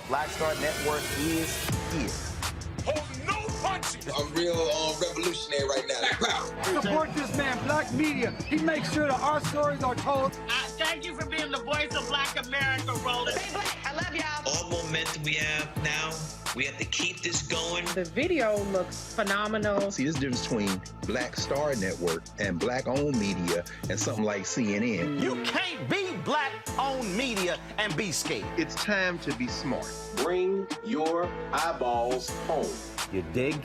Black Star Network is here. Hold no punches. I'm real revolutionary right now. Support this man, Black Media. He makes sure that our stories are told. Thank you for being the voice of Black America, Roland. Stay black. I love y'all. All momentum we have now, we have to keep this going. The video looks phenomenal. See, there's a difference between Black Star Network and Black-owned media and something like CNN. You can't be Black-owned media and be scared. It's time to be smart. Bring your eyeballs home. You dig?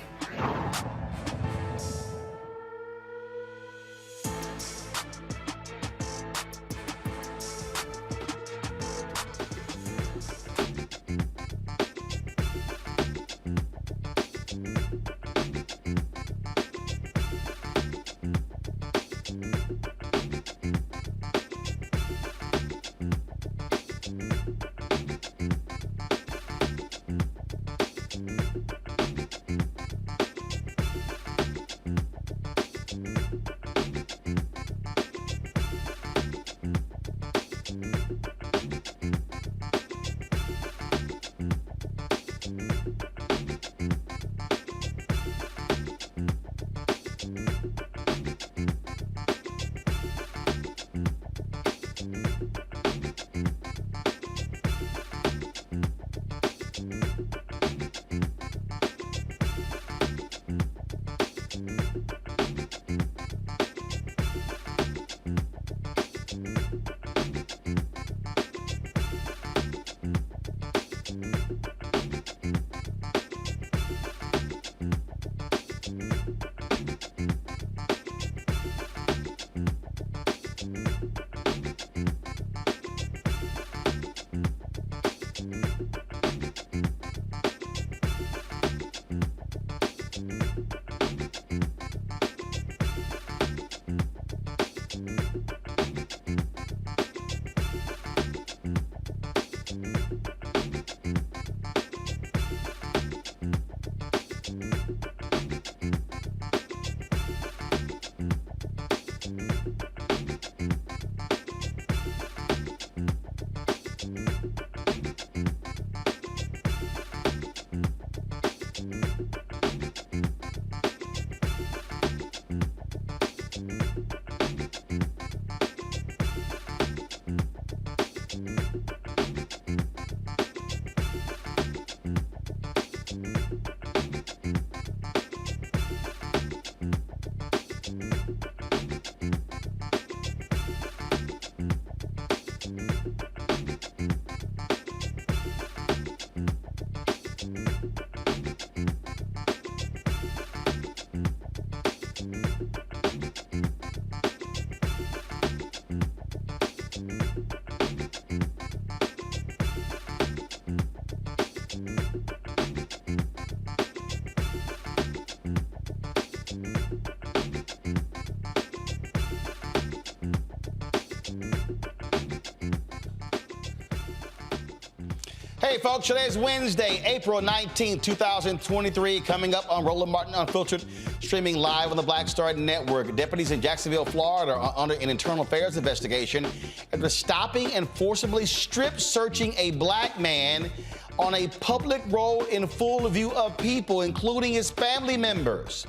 Okay, folks, today is Wednesday, April 19, 2023. Coming up on Roland Martin Unfiltered, streaming live on the Black Star Network. Deputies in Jacksonville, Florida are under an internal affairs investigation after stopping and forcibly strip searching a black man on a public road in full view of people, including his family members.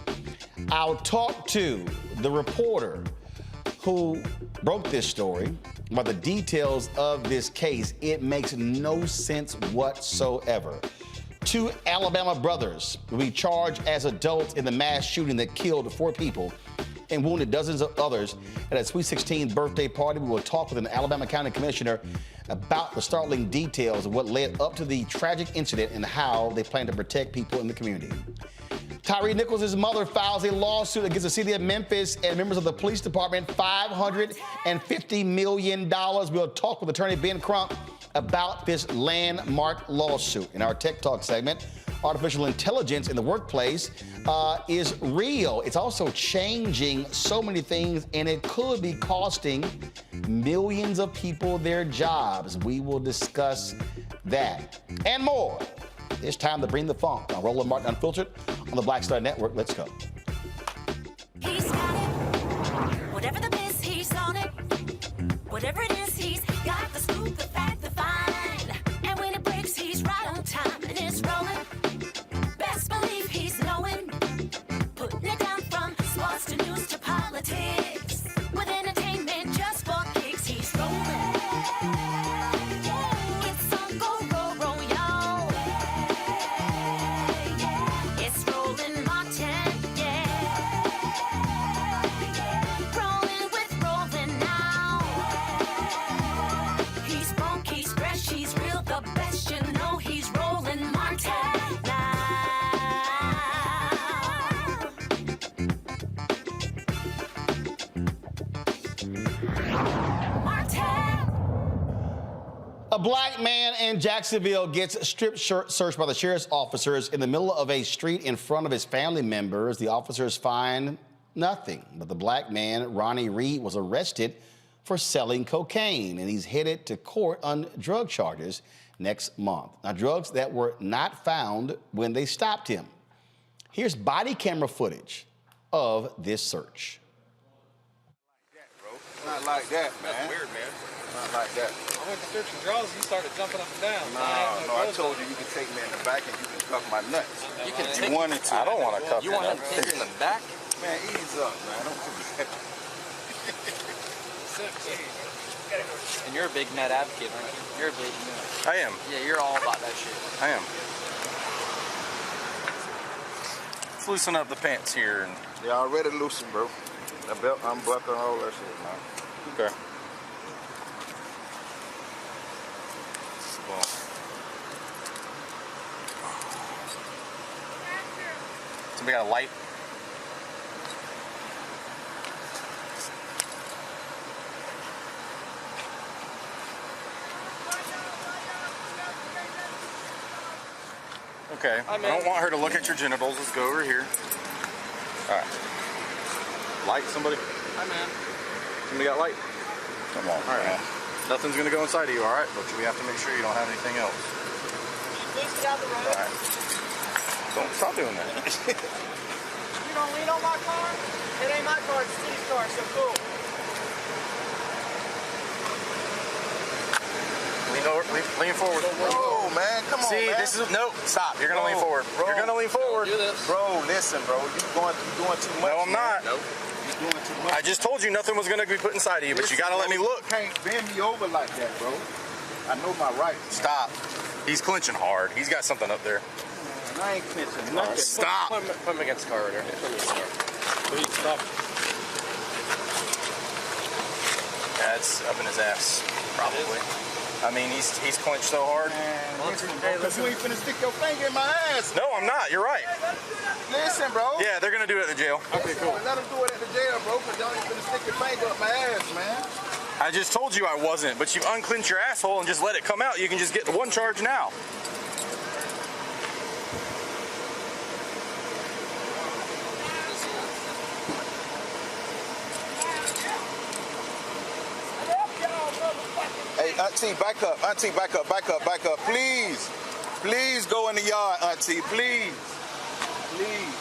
I'll talk to the reporter who broke this story about the details of this case. It makes no sense whatsoever. 2 Alabama brothers will be charged as adults in the mass shooting that killed 4 people and wounded dozens of others at a Sweet 16 birthday party. We will talk with an Alabama County Commissioner about the startling details of what led up to the tragic incident and how they plan to protect people in the community. Tyree Nichols' mother files a lawsuit against the city of Memphis and members of the police department, $550 million. We'll talk with attorney Ben Crump about this landmark lawsuit. In our Tech Talk segment, artificial intelligence in the workplace is real. It's also changing so many things, and it could be costing millions of people their jobs. We will discuss that and more. It's time to bring the funk on Roland Martin Unfiltered on the Black Star Network. Let's go. He's got it. Whatever the miss, he's on it. Whatever it is, he's got the scoop, the fact, the find. And when it breaks, he's right on time and it's rolling. Best believe he's knowing. Putting it down from sports to news to politics. With entertainment just for kicks, he's rolling. It's on Go Roll Roll, y'all. It's Roland Martin, yeah. Rolling with Roland now. He's funk, he's fresh, he's real, the best, you know he's Roland Martin now. Martin. A black man in Jacksonville gets strip searched by the sheriff's officers in the middle of a street in front of his family members. The officers find nothing, but the black man, Ronnie Reed, was arrested for selling cocaine, and he's headed to court on drug charges next month. Now, drugs that were not found when they stopped him. Here's body camera footage of this search. Not like that, man. That's weird, man. Not like that. I went to searching drugs, you started jumping up and down. No, I told you can take me in the back and you can cuff my nuts. You can You wanted to. I don't want to cuff you. You want to take in the back? Man, ease up, man. Don't do that. And you're a big net advocate, aren't you? You're a big net. I am. Yeah, you're all about that shit. I am. Let's loosen up the pants here. They already loosened, bro. The belt unbuckling, all that shit, man. Okay. Well. Somebody got a light? Okay. I don't want her to look at your genitals. Let's go over here. All right. Light, somebody? Hi, man. Somebody got light? Come on. All right. Nothing's going to go inside of you, all right? But we have to make sure you don't have anything else. Please get out the road. All right. Don't stop doing that. You don't lean on my car? It ain't my car, it's Steve's car, so cool. Lean forward. Bro, man, come on, See, man. this is no. Stop. You're gonna lean forward. Bro, You're gonna lean forward. Do this. Bro, listen, bro. You're doing too much. No, I'm not. Nope. You're doing too much. I just told you nothing was gonna be put inside of you, but you gotta let me look. You can't bend me over like that, bro. I know my rights. Stop. He's clenching hard. He's got something up there. Man, I ain't clenching nothing. Stop. Put him against the car right there. Please stop. That's up in his ass, probably. I mean, he's clenched so hard. Man, listen, bro, because you ain't finna stick your finger in my ass. No, I'm not. You're right. Listen, bro. Yeah, they're gonna do it at the jail. Okay, cool. Let them do it at the jail, bro, because y'all ain't finna stick your finger up my ass, man. I just told you I wasn't, but you unclench your asshole and just let it come out. You can just get the one charge now. Hey, Auntie, back up. Auntie, back up, back up, back up. Please. Please go in the yard, Auntie. Please. Please.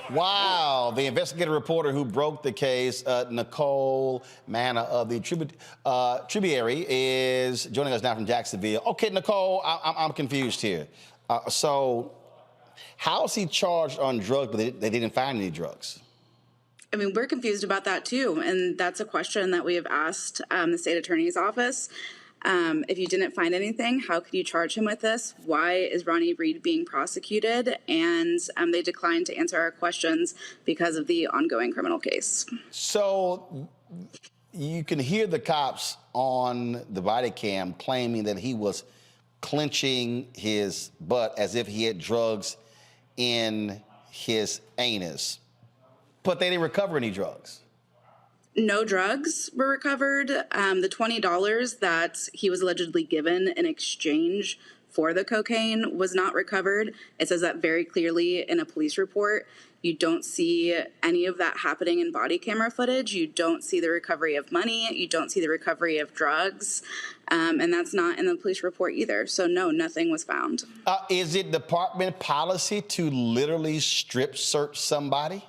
Wow, the investigative reporter who broke the case, Nicole Manna of the Tributary, is joining us now from Jacksonville. Okay, Nicole, I'm confused here. So how is he charged on drugs, but they didn't find any drugs? I mean, we're confused about that too, and that's a question that we have asked the state attorney's office. If you didn't find anything, how could you charge him with this? Why is Ronnie Reed being prosecuted? And they declined to answer our questions because of the ongoing criminal case. So you can hear the cops on the body cam claiming that he was clenching his butt as if he had drugs in his anus, but they didn't recover any drugs. No drugs were recovered. The $20 that he was allegedly given in exchange for the cocaine was not recovered. It says that very clearly in a police report. You don't see any of that happening in body camera footage. You don't see the recovery of money. You don't see the recovery of drugs. And that's not in the police report either. So no, nothing was found. Is it department policy to literally strip search somebody?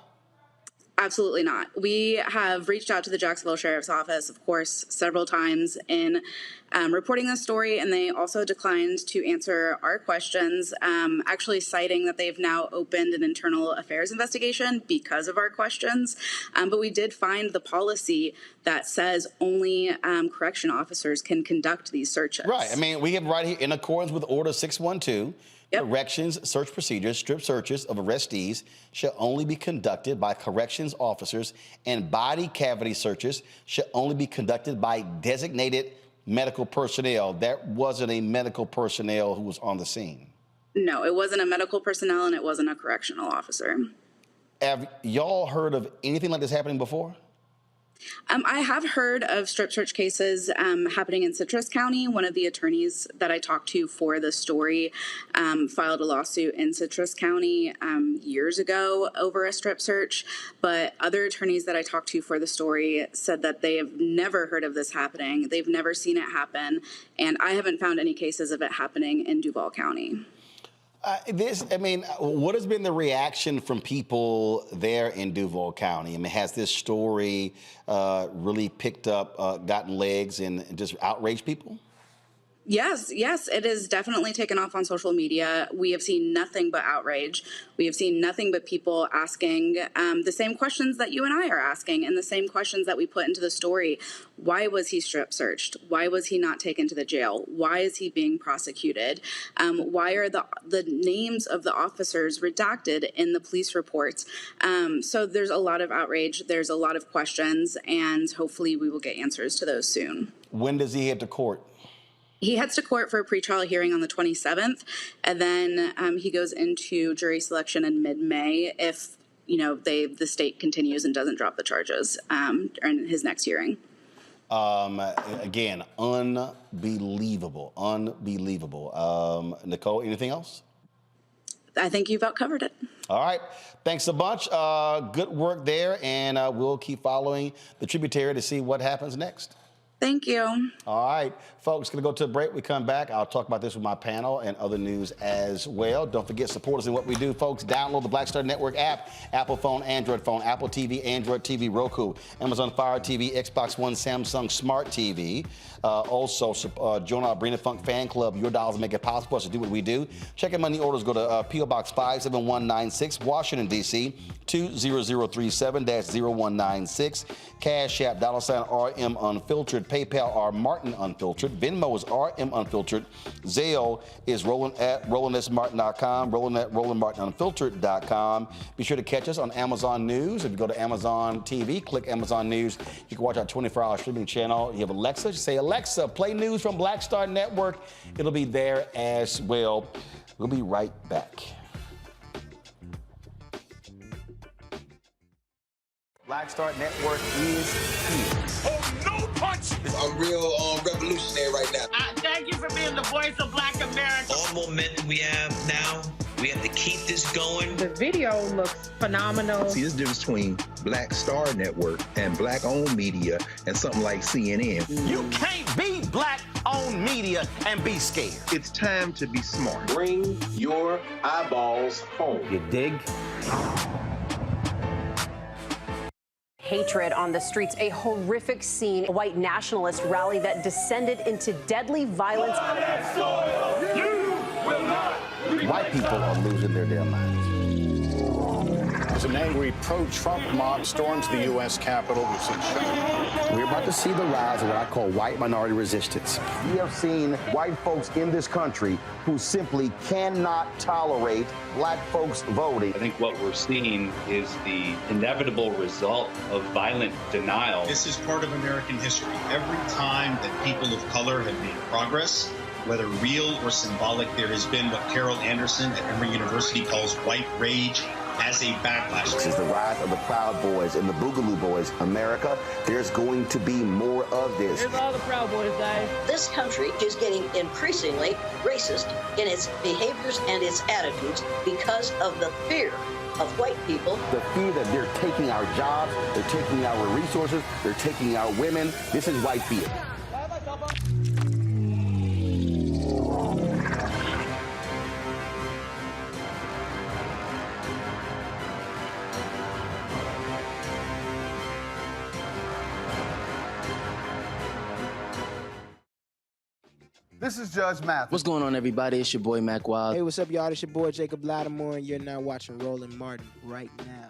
Absolutely not. We have reached out to the Jacksonville Sheriff's Office, of course, several times in reporting this story, and they also declined to answer our questions, actually citing that they've now opened an internal affairs investigation because of our questions. But we did find the policy that says only correction officers can conduct these searches. Right. I mean, we have right here, in accordance with Order 612, corrections search procedures, strip searches of arrestees shall only be conducted by corrections officers, and body cavity searches shall only be conducted by designated medical personnel. That wasn't a medical personnel who was on the scene. No, it wasn't a medical personnel and it wasn't a correctional officer. Have y'all heard of anything like this happening before? I have heard of strip search cases happening in Citrus County. One of the attorneys that I talked to for the story filed a lawsuit in Citrus County years ago over a strip search. But other attorneys that I talked to for the story said that they have never heard of this happening. They've never seen it happen. And I haven't found any cases of it happening in Duval County. What has been the reaction from people there in Duval County? I mean, has this story really picked up, gotten legs, and just outraged people? Yes, it has definitely taken off on social media. We have seen nothing but outrage. We have seen nothing but people asking the same questions that you and I are asking, and the same questions that we put into the story. Why was he strip searched? Why was he not taken to the jail? Why is he being prosecuted? Why are the names of the officers redacted in the police reports? So there's a lot of outrage. There's a lot of questions, and hopefully we will get answers to those soon. When does he head to court? He heads to court for a pretrial hearing on the 27th, and then he goes into jury selection in mid-May if, the state continues and doesn't drop the charges in his next hearing. Again, unbelievable. Nicole, anything else? I think you've covered it. All right. Thanks a bunch. Good work there, and we'll keep following the Tributary to see what happens next. Thank you. All right, folks, going to go to a break. We come back. I'll talk about this with my panel and other news as well. Don't forget, support us in what we do, folks. Download the Black Star Network app, Apple phone, Android phone, Apple TV, Android TV, Roku, Amazon Fire TV, Xbox One, Samsung Smart TV. Also, join our Brina Funk fan club. Your dollars make it possible for us to do what we do. Check in money orders. Go to P.O. Box 57196, Washington, D.C., 20037-0196. Cash App, $RM Unfiltered. PayPal, R Martin Unfiltered. Venmo is RM Unfiltered. Zelle is RolandSMartin.com, Roland at RolandMartinUnfiltered.com. Be sure to catch us on Amazon News. If you go to Amazon TV, click Amazon News. You can watch our 24-hour streaming channel. You have Alexa, just say, Alexa, play news from Black Star Network. It'll be there as well. We'll be right back. Black Star Network is here. Oh, no punch! I'm real revolutionary right now. Thank you for being the voice of Black America. All momentum we have now, we have to keep this going. The video looks phenomenal. See, there's a difference between Black Star Network and Black-owned media and something like CNN. You can't be Black-owned media and be scared. It's time to be smart. Bring your eyeballs home. You dig? Hatred on the streets, a horrific scene, a white nationalist rally that descended into deadly violence. White people are losing their damn minds. As an angry pro-Trump mob storms the U.S. Capitol, we've seen shooting. We're about to see the rise of what I call white minority resistance. We have seen white folks in this country who simply cannot tolerate Black folks voting. I think what we're seeing is the inevitable result of violent denial. This is part of American history. Every time that people of color have made progress, whether real or symbolic, there has been what Carol Anderson at Emory University calls white rage as a backlash. This is the rise of the Proud Boys and the Boogaloo Boys. America, there's going to be more of this. Here's all the Proud Boys, guys. This country is getting increasingly racist in its behaviors and its attitudes because of the fear of white people. The fear that they're taking our jobs, they're taking our resources, they're taking our women. This is white fear. This is Judge Mathis. What's going on, everybody? It's your boy, Mac Wild. Hey, what's up, y'all? It's your boy, Jacob Lattimore, and you're now watching Roland Martin right now.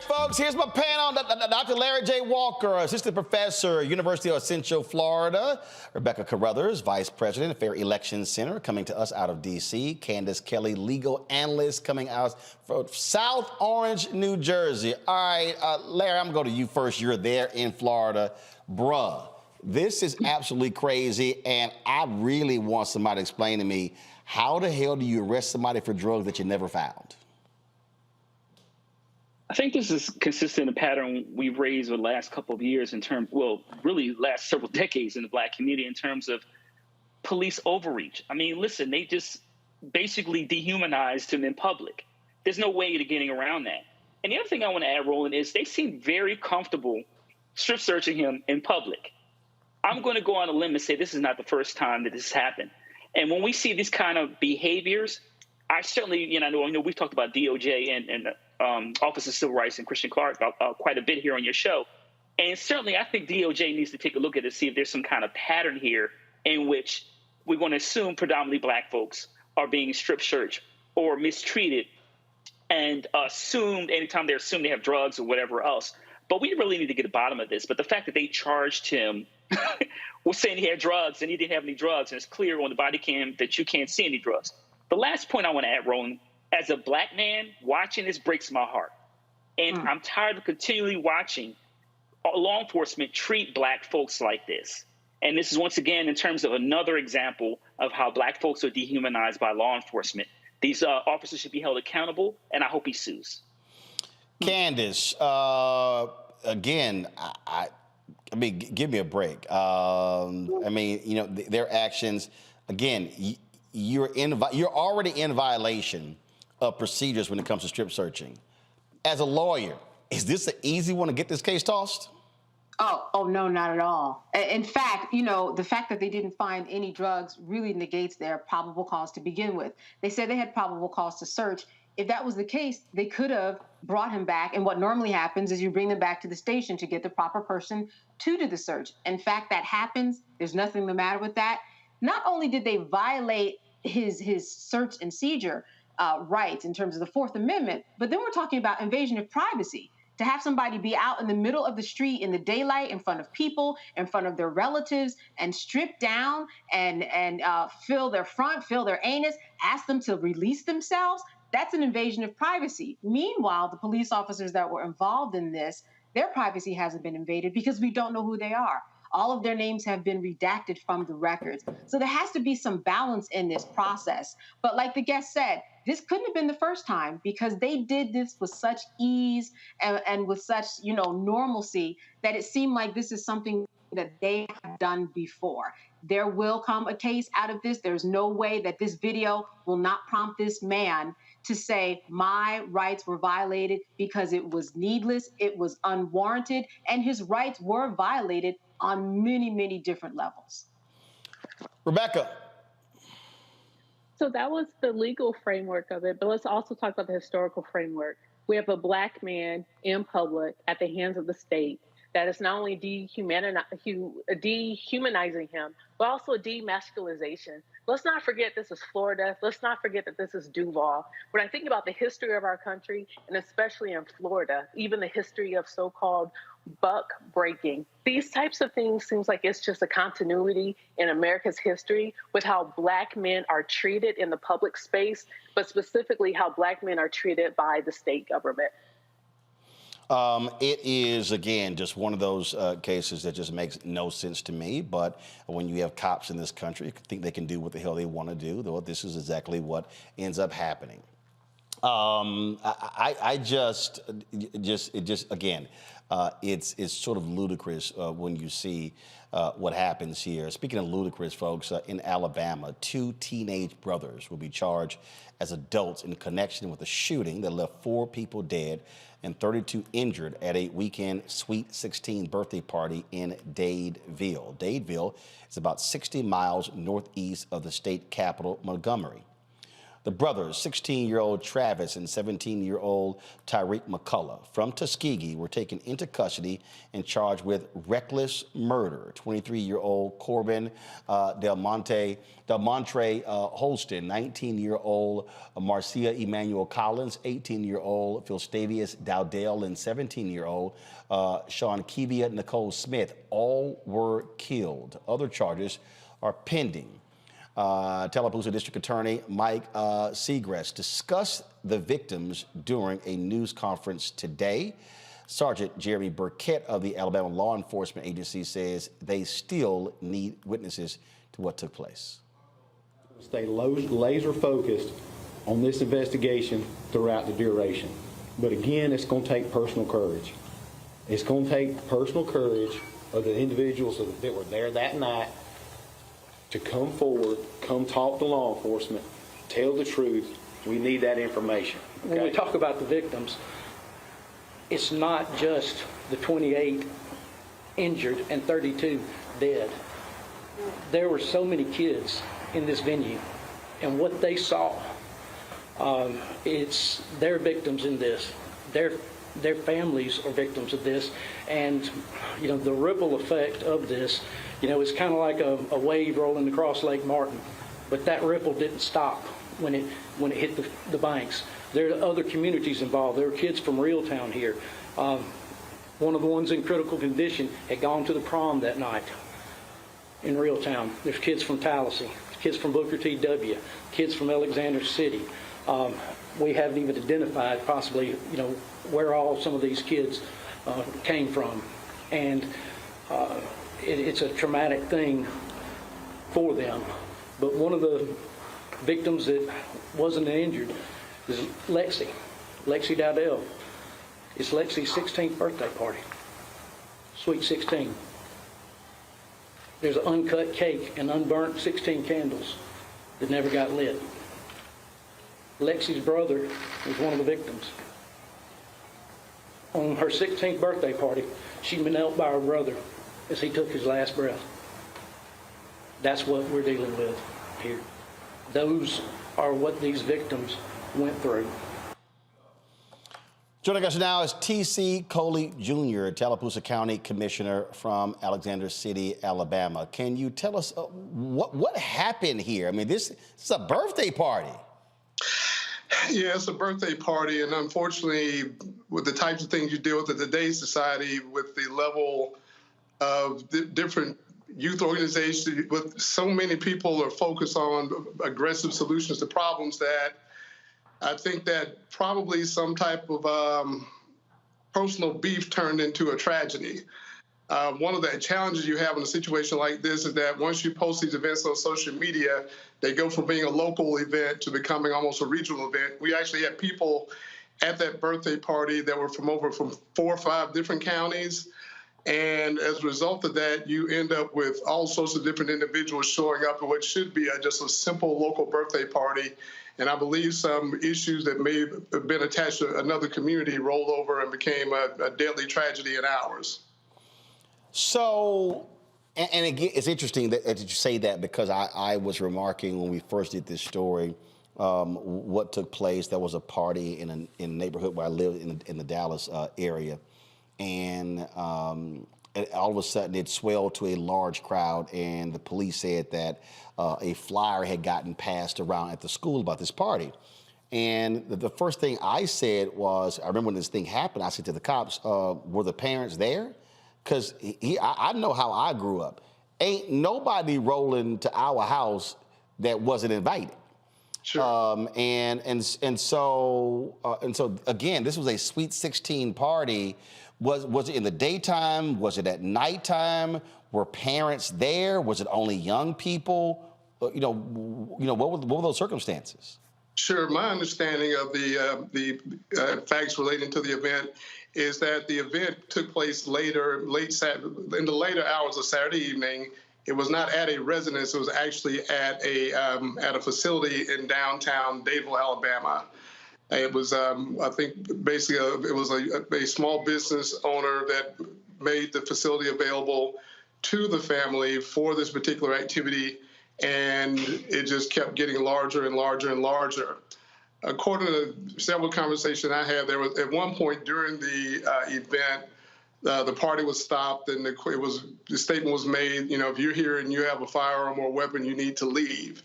Folks, here's my panel. Dr. Larry J. Walker, Assistant Professor, University of Central Florida. Rebecca Carruthers, Vice President, Fair Elections Center, coming to us out of D.C. Candace Kelly, Legal Analyst, coming out from South Orange, New Jersey. All right, Larry, I'm going to go to you first. You're there in Florida. Bruh, this is absolutely crazy, and I really want somebody to explain to me, how the hell do you arrest somebody for drugs that you never found? I think this is consistent, a pattern we've raised over the last couple of years in terms, well, really last several decades in the Black community in terms of police overreach. I mean, listen, they just basically dehumanized him in public. There's no way to getting around that. And the other thing I want to add, Roland, is they seem very comfortable strip searching him in public. I'm going to go on a limb and say this is not the first time that this happened. And when we see these kind of behaviors, I certainly, I know we've talked about DOJ and Office of Civil Rights and Christian Clark quite a bit here on your show. And certainly I think DOJ needs to take a look at it to see if there's some kind of pattern here in which we're going to assume predominantly Black folks are being strip searched or mistreated and assumed anytime they're assumed they have drugs or whatever else. But we really need to get to the bottom of this. But the fact that they charged him with saying he had drugs and he didn't have any drugs, and it's clear on the body cam that you can't see any drugs. The last point I want to add, Roland, as a Black man, watching this breaks my heart. And I'm tired of continually watching law enforcement treat Black folks like this. And this is, once again, in terms of another example of how Black folks are dehumanized by law enforcement. These officers should be held accountable, and I hope he sues. Candace, again, I mean, give me a break. I mean, their actions, again, you're already in violation of procedures when it comes to strip searching. As a lawyer, is this an easy one to get this case tossed? Oh, no, not at all. In fact, the fact that they didn't find any drugs really negates their probable cause to begin with. They said they had probable cause to search, if that was the case, they could have brought him back. And what normally happens is you bring them back to the station to get the proper person to do the search. In fact, that happens. There's nothing the matter with that. Not only did they violate his search and seizure rights in terms of the Fourth Amendment, but then we're talking about invasion of privacy. To have somebody be out in the middle of the street in the daylight, in front of people, in front of their relatives, and strip down and feel their front, feel their anus, ask them to release themselves, that's an invasion of privacy. Meanwhile, the police officers that were involved in this, their privacy hasn't been invaded because we don't know who they are. All of their names have been redacted from the records. So there has to be some balance in this process. But like the guest said, this couldn't have been the first time because they did this with such ease and with such, normalcy that it seemed like this is something that they have done before. There will come a case out of this. There's no way that this video will not prompt this man to say my rights were violated because it was needless, it was unwarranted, and his rights were violated on many, many different levels. Rebecca. So that was the legal framework of it, but let's also talk about the historical framework. We have a Black man in public at the hands of the state that is not only dehumanizing him, but also a demasculization. Let's not forget this is Florida. Let's not forget that this is Duval. When I think about the history of our country, and especially in Florida, even the history of so-called buck breaking, these types of things seems like it's just a continuity in America's history with how Black men are treated in the public space, but specifically how Black men are treated by the state government. It is, again, just one of those cases that just makes no sense to me. But when you have cops in this country, think they can do what the hell they want to do, though this is exactly what ends up happening. It's sort of ludicrous when you see what happens here. Speaking of ludicrous, folks, in Alabama, 2 teenage brothers will be charged as adults in connection with a shooting that left 4 people dead and 32 injured at a weekend Sweet 16 birthday party in Dadeville. Dadeville is about 60 miles northeast of the state capital, Montgomery. The brothers, 16-year-old Travis and 17-year-old Tyree Nichols from Tuskegee, were taken into custody and charged with reckless murder. 23-year-old Corbin Del Montre Holston, 19-year-old Marcia Emmanuel Collins, 18-year-old Philstavius Dowdell, and 17-year-old Sean Kevia Nicole Smith, all were killed. Other charges are pending. Tallapoosa District Attorney Mike Segrest discussed the victims during a news conference today. Sergeant Jeremy Burkett of the Alabama Law Enforcement Agency says they still need witnesses to what took place. Stay laser focused on this investigation throughout the duration. But again, it's going to take personal courage. It's going to take personal courage of the individuals that were there that night to come forward, come talk to law enforcement, tell the truth. We need that information. Okay? When we talk about the victims, it's not just the 28 injured and 32 dead. There were so many kids in this venue, and what they saw, they're victims in this. Their families are victims of this, and the ripple effect of this, it's kind of like a wave rolling across Lake Martin, but that ripple didn't stop when it hit the banks. There are other communities involved. There were kids from Reeltown here. One of the ones in critical condition had gone to the prom that night in Reeltown. There's kids from Tallahassee, kids from Booker T. W., kids from Alexander City. We haven't even identified possibly, where all some of these kids came from. And it's a traumatic thing for them. But one of the victims that wasn't injured is Lexi Dowdell. It's Lexi's 16th birthday party, Sweet 16. There's an uncut cake and unburnt 16 candles that never got lit. Lexi's brother was one of the victims. On her 16th birthday party, she knelt by her brother as he took his last breath. That's what we're dealing with here. Those are what these victims went through. Joining us now is T.C. Coley Jr., Tallapoosa County Commissioner from Alexander City, Alabama. Can you tell us what happened here? I mean, this is a birthday party. Yeah, it's a birthday party, and unfortunately, with the types of things you deal with in today's society, with the level of different youth organizations, with so many people are focused on aggressive solutions to problems, that I think that probably some type of personal beef turned into a tragedy. One of the challenges you have in a situation like this is that once you post these events on social media, they go from being a local event to becoming almost a regional event. We actually had people at that birthday party that were from 4 or 5 different counties. And as a result of that, you end up with all sorts of different individuals showing up at what should be just a simple local birthday party. And I believe some issues that may have been attached to another community rolled over and became a deadly tragedy in ours. So, and again, it's interesting that you say that, because I was remarking when we first did this story what took place. There was a party in a neighborhood where I live in the Dallas area. And all of a sudden it swelled to a large crowd, and the police said that a flyer had gotten passed around at the school about this party. And the first thing I said was, I remember when this thing happened, I said to the cops, were the parents there? Because I know how I grew up. Ain't nobody rolling to our house that wasn't invited. Sure. And so again, this was a Sweet 16 party. Was it in the daytime? Was it at nighttime? Were parents there? Was it only young people? What were those circumstances? Sure. My understanding of the facts relating to the event is that the event took place in the later hours of Saturday evening. It was not at a residence. It was actually at a facility in downtown Dadeville, Alabama. It was, I think, basically it was a small business owner that made the facility available to the family for this particular activity, and it just kept getting larger and larger and larger. According to several conversations I had, there was at one point during the event, the party was stopped, and the statement was made, if you're here and you have a firearm or weapon, you need to leave.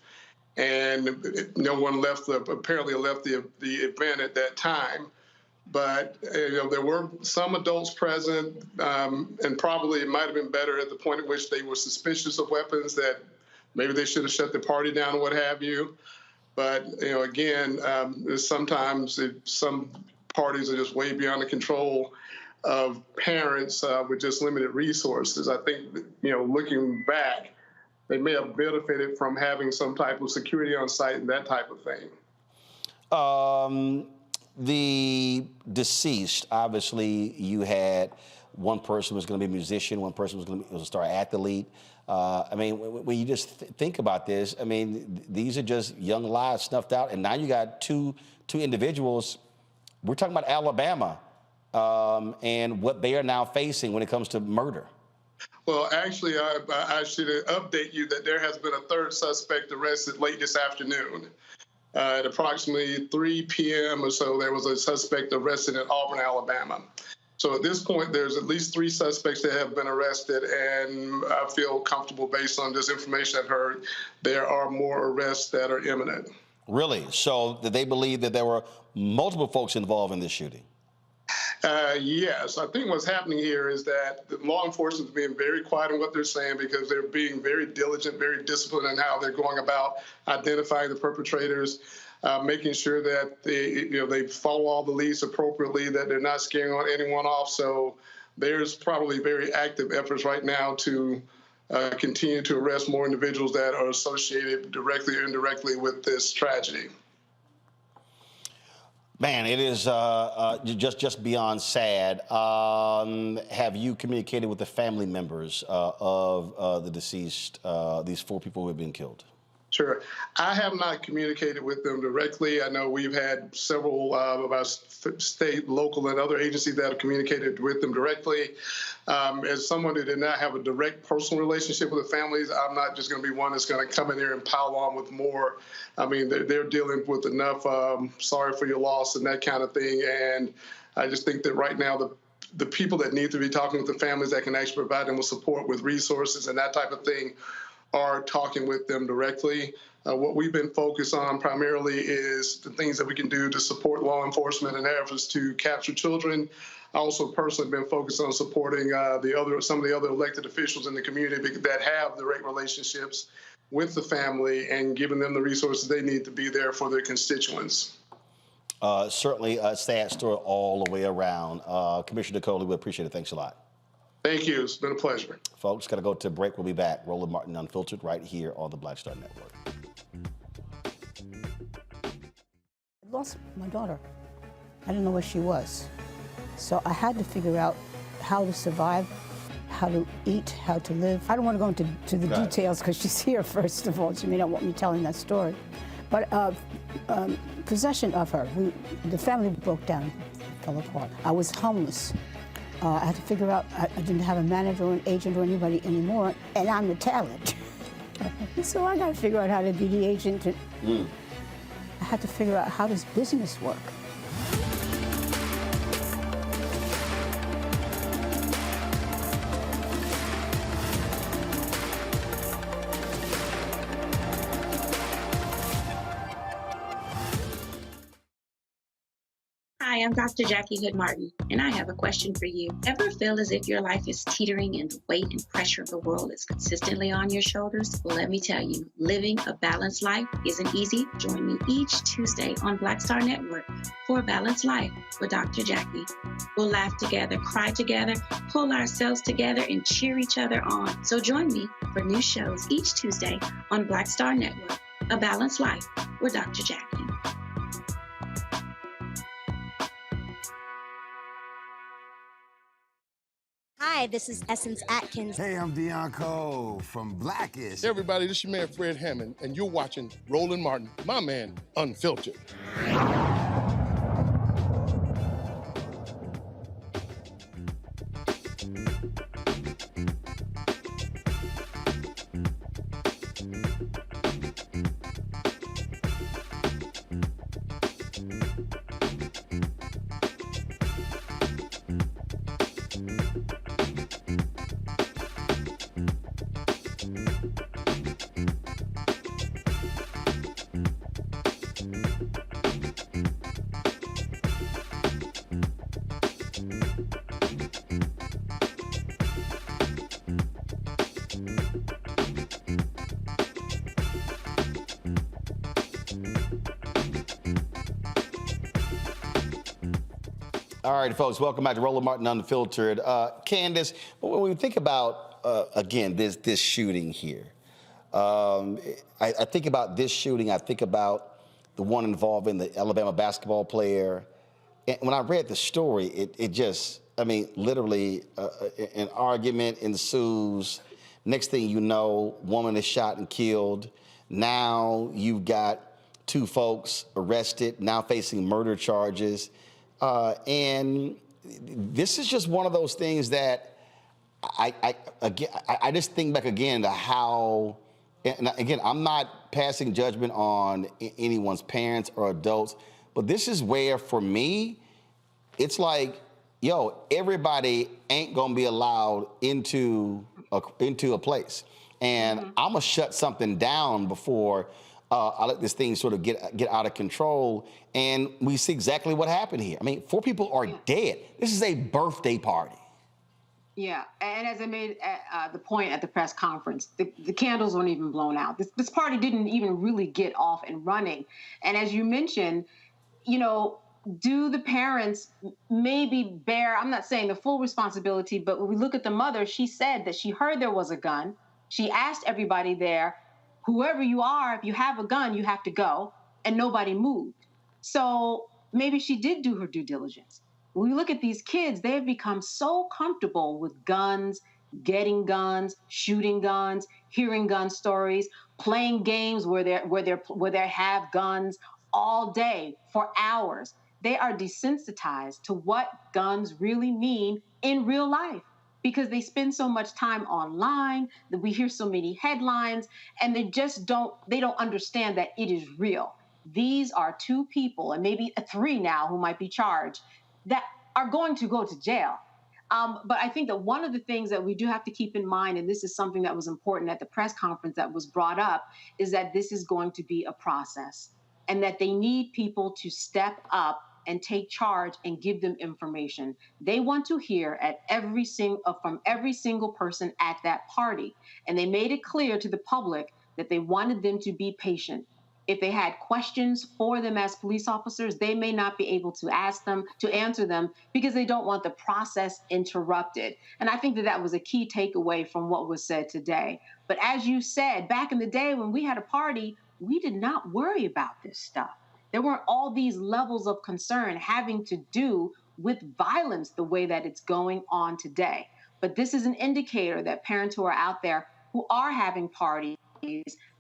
And no one apparently left the event at that time. But there were some adults present, and probably it might have been better at the point at which they were suspicious of weapons, that maybe they should have shut the party down or what have you. But again, sometimes some parties are just way beyond the control of parents with just limited resources. I think looking back, they may have benefited from having some type of security on site and that type of thing. The deceased, obviously, you had one person was going to be a musician, one person was going to be a star athlete. I mean, when you just think about this, I mean, these are just young lives snuffed out, and now you got two individuals. We're talking about Alabama and what they are now facing when it comes to murder. Well, actually, I should update you that there has been a third suspect arrested late this afternoon. At approximately 3 p.m. or so, there was a suspect arrested in Auburn, Alabama. So at this point, there's at least 3 suspects that have been arrested, and I feel comfortable based on this information I've heard. There are more arrests that are imminent. Really? So did they believe that there were multiple folks involved in this shooting? Yes. I think what's happening here is that the law enforcement is being very quiet on what they're saying, because they're being very diligent, very disciplined in how they're going about identifying the perpetrators, making sure that they follow all the leads appropriately, that they're not scaring anyone off. So there's probably very active efforts right now to continue to arrest more individuals that are associated directly or indirectly with this tragedy. Man, it is just beyond sad. Have you communicated with the family members of the deceased, these 4 people who have been killed? Sure. I have not communicated with them directly. I know we've had several of our state, local, and other agencies that have communicated with them directly. As someone who did not have a direct personal relationship with the families, I'm not just going to be one that's going to come in there and pile on with more. I mean, they're dealing with enough sorry for your loss and that kind of thing. And I just think that right now, the people that need to be talking with the families that can actually provide them with support, with resources and that type of thing, are talking with them directly. What we've been focused on primarily is the things that we can do to support law enforcement and their efforts to capture children. I also personally been focused on supporting some of the other elected officials in the community that have direct relationships with the family and giving them the resources they need to be there for their constituents. Certainly a sad story all the way around. Commissioner Coley, we appreciate it. Thanks a lot. Thank you. It's been a pleasure. Folks, got to go to break. We'll be back. Roland Martin Unfiltered right here on the Black Star Network. I lost my daughter. I didn't know where she was. So I had to figure out how to survive, how to eat, how to live. I don't want to go into the details because she's here, first of all. She may not want me telling that story. But possession of her, the family broke down, fell apart. I was homeless. I had to figure out, I didn't have a manager or an agent or anybody anymore, and I'm the talent. So I got to figure out how to be the agent. I had to figure out, how does business work? Hi, I'm Dr. Jackie Hood Martin, and I have a question for you. Ever feel as if your life is teetering and the weight and pressure of the world is consistently on your shoulders? Well, let me tell you, living a balanced life isn't easy. Join me each Tuesday on Black Star Network for A Balanced Life with Dr. Jackie. We'll laugh together, cry together, pull ourselves together, and cheer each other on. So join me for new shows each Tuesday on Black Star Network, A Balanced Life with Dr. Jackie. Hi, this is Essence Atkins. Hey, I'm Deion Cole from Blackish. Hey everybody, this is your man Fred Hammond, and you're watching Roland Martin, my man, Unfiltered. All right, folks, welcome back to Roland Martin Unfiltered. Candace, when we think about, again, this shooting here, I think about this shooting, I think about the one involving the Alabama basketball player. And when I read the story, it just, I mean, literally an argument ensues. Next thing you know, woman is shot and killed. Now you've got two folks arrested, now facing murder charges. And this is just one of those things that I just think back again to how, and again, I'm not passing judgment on anyone's parents or adults, but this is where, for me, it's like, yo, everybody ain't gonna be allowed into a place. And I'm gonna shut something down before I let this thing sort of get out of control. And we see exactly what happened here. I mean, 4 people are dead. This is a birthday party. Yeah, and as I made the point at the press conference, the candles weren't even blown out. This party didn't even really get off and running. And as you mentioned, you know, do the parents maybe bear, I'm not saying the full responsibility, but when we look at the mother, she said that she heard there was a gun. She asked everybody there, whoever you are, if you have a gun, you have to go, and nobody moved. So maybe she did do her due diligence. When we look at these kids, they have become so comfortable with guns, getting guns, shooting guns, hearing gun stories. playing games where they have guns all day for hours. They are desensitized to what guns really mean in real life because they spend so much time online, that we hear so many headlines, and they don't understand that it is real. These are two people, and maybe three now who might be charged, that are going to go to jail. But I think that one of the things that we do have to keep in mind, and this is something that was important at the press conference that was brought up, is that this is going to be a process and that they need people to step up and take charge and give them information. They want to hear from every single person at that party. And they made it clear to the public that they wanted them to be patient. If they had questions for them as police officers, they may not be able to answer them because they don't want the process interrupted. And I think that that was a key takeaway from what was said today. But as you said, back in the day when we had a party, we did not worry about this stuff. There weren't all these levels of concern having to do with violence the way that it's going on today. But this is an indicator that parents who are out there who are having parties,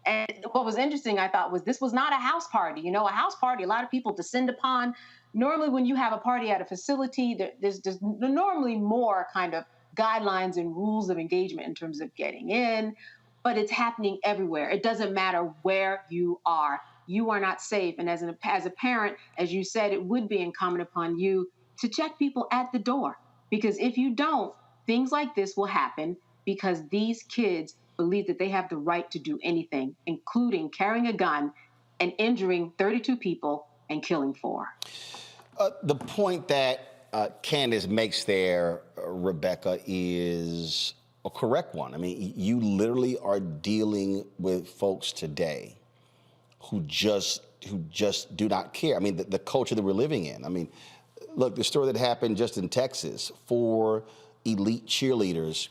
and what was interesting, I thought, was this was not a house party. You know, a house party, a lot of people descend upon. Normally, when you have a party at a facility, there's normally more kind of guidelines and rules of engagement in terms of getting in, but it's happening everywhere. It doesn't matter where you are. You are not safe. And as a parent, as you said, it would be incumbent upon you to check people at the door. Because if you don't, things like this will happen because these kids believe that they have the right to do anything, including carrying a gun and injuring 32 people and killing 4. The point that Candace makes there, Rebecca, is a correct one. I mean, you literally are dealing with folks today who just do not care. I mean, the culture that we're living in. I mean, look, the story that happened just in Texas, 4 elite cheerleaders,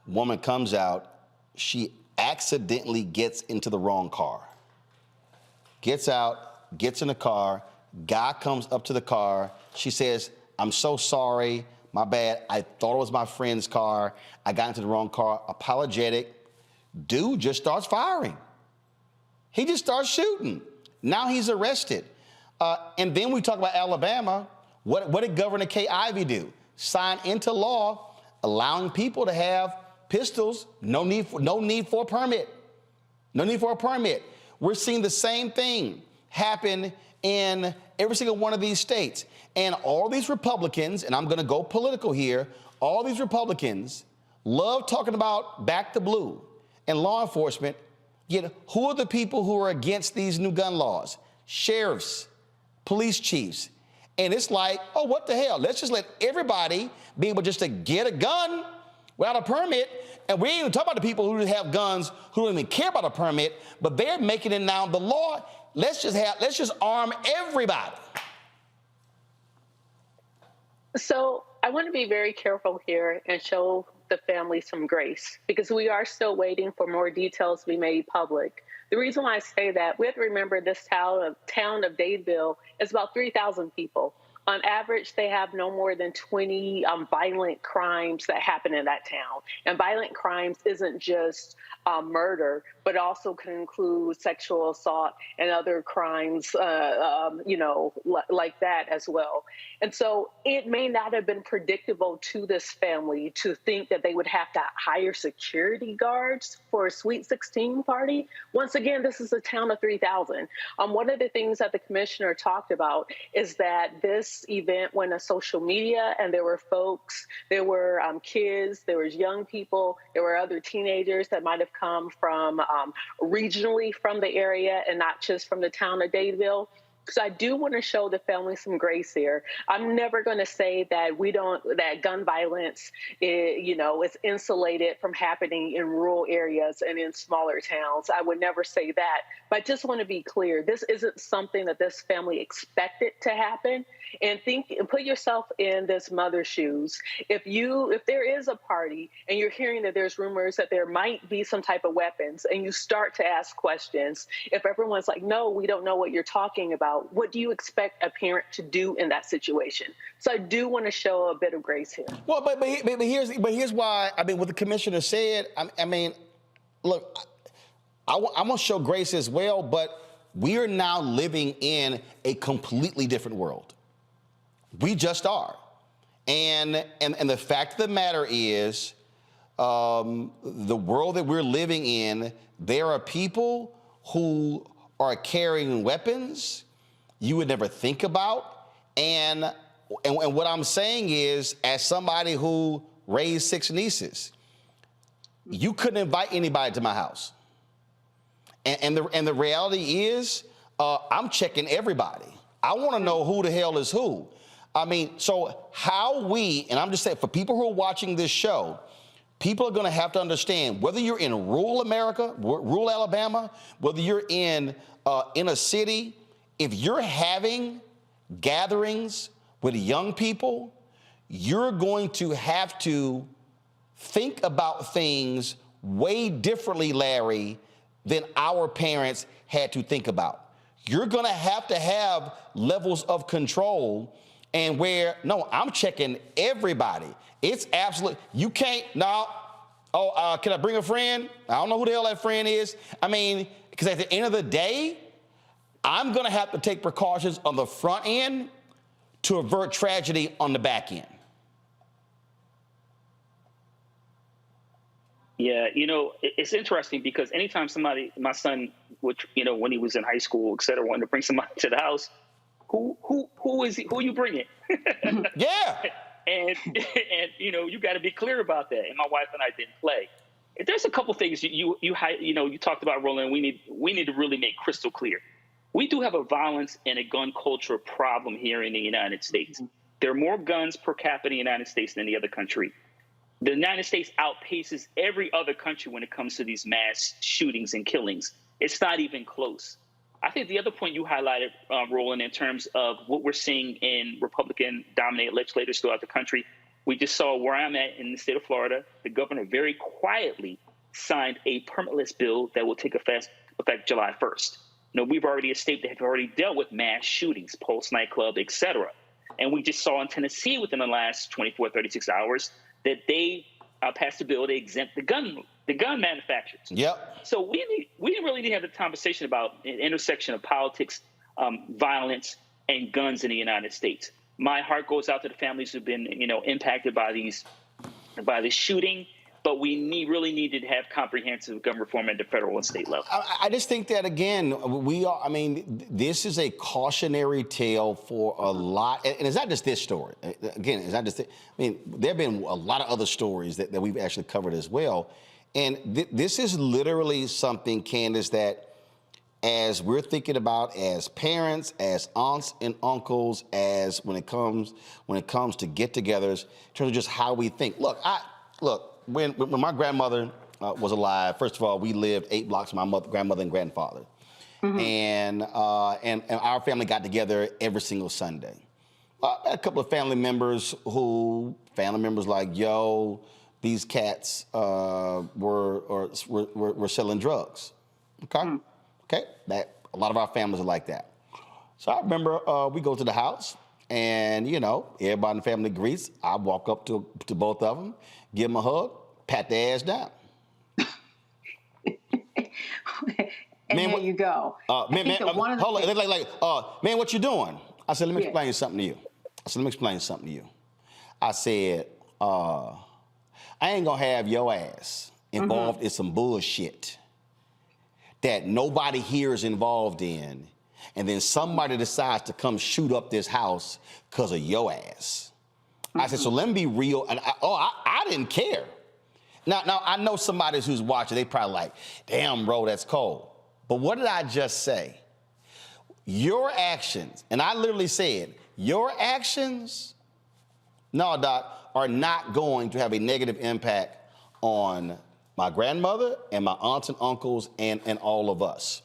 woman comes out, she accidentally gets into the wrong car. Gets out, gets in the car, guy comes up to the car, she says, "I'm so sorry, my bad, I thought it was my friend's car, I got into the wrong car," apologetic. Dude just starts firing. He just starts shooting. Now he's arrested. And then we talk about Alabama. What did Governor Kay Ivey do? Sign into law allowing people to have pistols, no need for a permit. No need for a permit. We're seeing the same thing happen in every single one of these states. And all these Republicans, and I'm going to go political here, all these Republicans love talking about back to blue and law enforcement. Yet who are the people who are against these new gun laws? Sheriffs, police chiefs. And it's like, oh, what the hell? Let's just let everybody be able just to get a gun without a permit. And we ain't even talking about the people who have guns who don't even care about a permit, but they're making it now the law. Let's just arm everybody. So I want to be very careful here and show the family some grace because we are still waiting for more details to be made public. The reason why I say that, we have to remember this town of Dadeville is about 3,000 people. On average, they have no more than 20 violent crimes that happen in that town. And violent crimes isn't just murder, but also can include sexual assault and other crimes, like that as well. And so it may not have been predictable to this family to think that they would have to hire security guards for a Sweet 16 party. Once again, this is a town of 3,000. One of the things that the commissioner talked about is that this event went on social media, and there were folks, there were kids, there was young people, there were other teenagers that might have come from regionally from the area and not just from the town of Dadeville. So I do want to show the family some grace here. I'm never going to say that that gun violence is insulated from happening in rural areas and in smaller towns. I would never say that. But I just want to be clear. This isn't something that this family expected to happen. And put yourself in this mother's shoes. If there is a party and you're hearing that there's rumors that there might be some type of weapons and you start to ask questions, if everyone's like, no, we don't know what you're talking about, what do you expect a parent to do in that situation? So I do want to show a bit of grace here. Well, but here's why. I mean, what the commissioner said. I mean, look, I want to show grace as well, but we are now living in a completely different world. We just are. And the fact of the matter is, the world that we're living in, there are people who are carrying weapons you would never think about. And what I'm saying is, as somebody who raised 6 nieces, you couldn't invite anybody to my house. And the reality is, I'm checking everybody. I want to know who the hell is who. I mean, so how we, and I'm just saying, for people who are watching this show, people are going to have to understand, whether you're in rural America, rural Alabama, whether you're in a city, if you're having gatherings with young people, you're going to have to think about things way differently, Larry, than our parents had to think about. You're going to have levels of control, and where, no, I'm checking everybody. It's absolute. You can't, no. Oh, can I bring a friend? I don't know who the hell that friend is. I mean, because at the end of the day, I'm going to have to take precautions on the front end to avert tragedy on the back end. Yeah, it's interesting because anytime my son, which, when he was in high school, et cetera, wanted to bring somebody to the house, who is he? Who are you bringing? Yeah. And you got to be clear about that. And my wife and I didn't play. There's a couple things you talked about, Roland. We need to really make crystal clear. We do have a violence and a gun culture problem here in the United States. There are more guns per capita in the United States than any other country. The United States outpaces every other country when it comes to these mass shootings and killings. It's not even close. I think the other point you highlighted, Roland, in terms of what we're seeing in Republican-dominated legislators throughout the country, we just saw where I'm at in the state of Florida. The governor very quietly signed a permitless bill that will take effect July 1st. We've already a state that have already dealt with mass shootings, Pulse nightclub, et cetera. And we just saw in Tennessee within the last 24, 36 hours that they passed a bill to exempt the gun manufacturers. Yep. So we really need to have the conversation about the intersection of politics, violence, and guns in the United States. My heart goes out to the families who've been, impacted by this shooting. But we really need to have comprehensive gun reform at the federal and state level. I just think that, again, this is a cautionary tale for a lot. And it's not just this story. Again, it's not just, there have been a lot of other stories that we've actually covered as well. And this is literally something, Candace, that as we're thinking about as parents, as aunts and uncles, as when it comes to get-togethers, in terms of just how we think. Look. When my grandmother was alive, first of all, we lived 8 blocks from my grandmother and grandfather. Mm-hmm. And our family got together every single Sunday. A couple of family members like, yo, these cats were selling drugs. Okay? Mm. Okay? A lot of our families are like that. So I remember we go to the house, and, everybody in the family greets. I walk up to both of them, give them a hug, pat their ass down. And there you go. Man, hold on. Man, what you doing? I said, let me explain something to you. I said, I ain't gonna have your ass involved in some bullshit that nobody here is involved in, and then somebody decides to come shoot up this house because of your ass. I said, so let me be real. And I didn't care. Now I know somebody who's watching, they probably like, damn, bro, that's cold. But what did I just say? Your actions, and I literally said, your actions, no, Doc, are not going to have a negative impact on my grandmother and my aunts and uncles and all of us.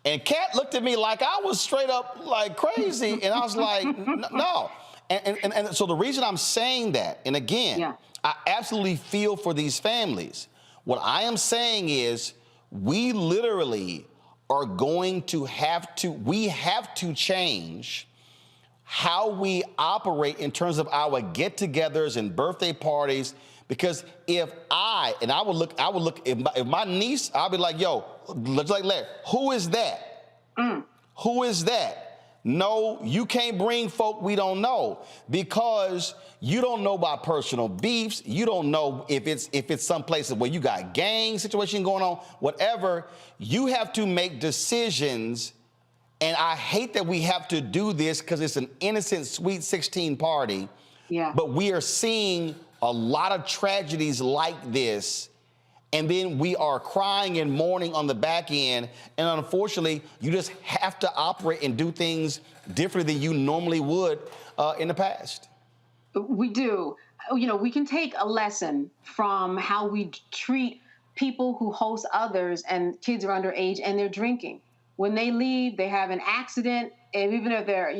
And Kat looked at me like I was straight up like crazy. And I was like, no. And so the reason I'm saying that, and again, I absolutely feel for these families. What I am saying is we literally are going to have to change how we operate in terms of our get-togethers and birthday parties, Because if I would look, if my niece, I'll be like, yo, let's like Larry, who is that? Who is that? No, you can't bring folk we don't know, because you don't know about personal beefs. You don't know if it's some places where you got gang situation going on, whatever. You have to make decisions. And I hate that we have to do this because it's an innocent Sweet 16 party. Yeah. But we are seeing a lot of tragedies like this, and then we are crying and mourning on the back end. And unfortunately, you just have to operate and do things differently than you normally would in the past. We do. You know, we can take a lesson from how we treat people who host others and kids are underage and they're drinking. When they leave, they have an accident, and even if they're,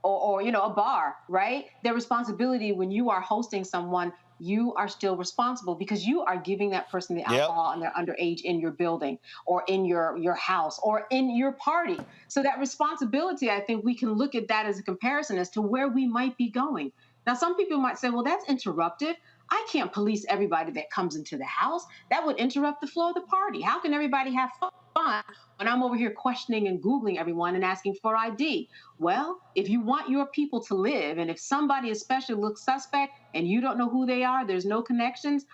or a bar, right? Their responsibility when you are hosting someone, you are still responsible because you are giving that person the alcohol and they're underage in your building or in your house or in your party. So that responsibility, I think we can look at that as a comparison as to where we might be going. Now, some people might say, well, that's interruptive. I can't police everybody that comes into the house. That would interrupt the flow of the party. How can everybody have fun when I'm over here questioning and Googling everyone and asking for ID? Well, if you want your people to live, and if somebody especially looks suspect and you don't know who they are, there's no connections,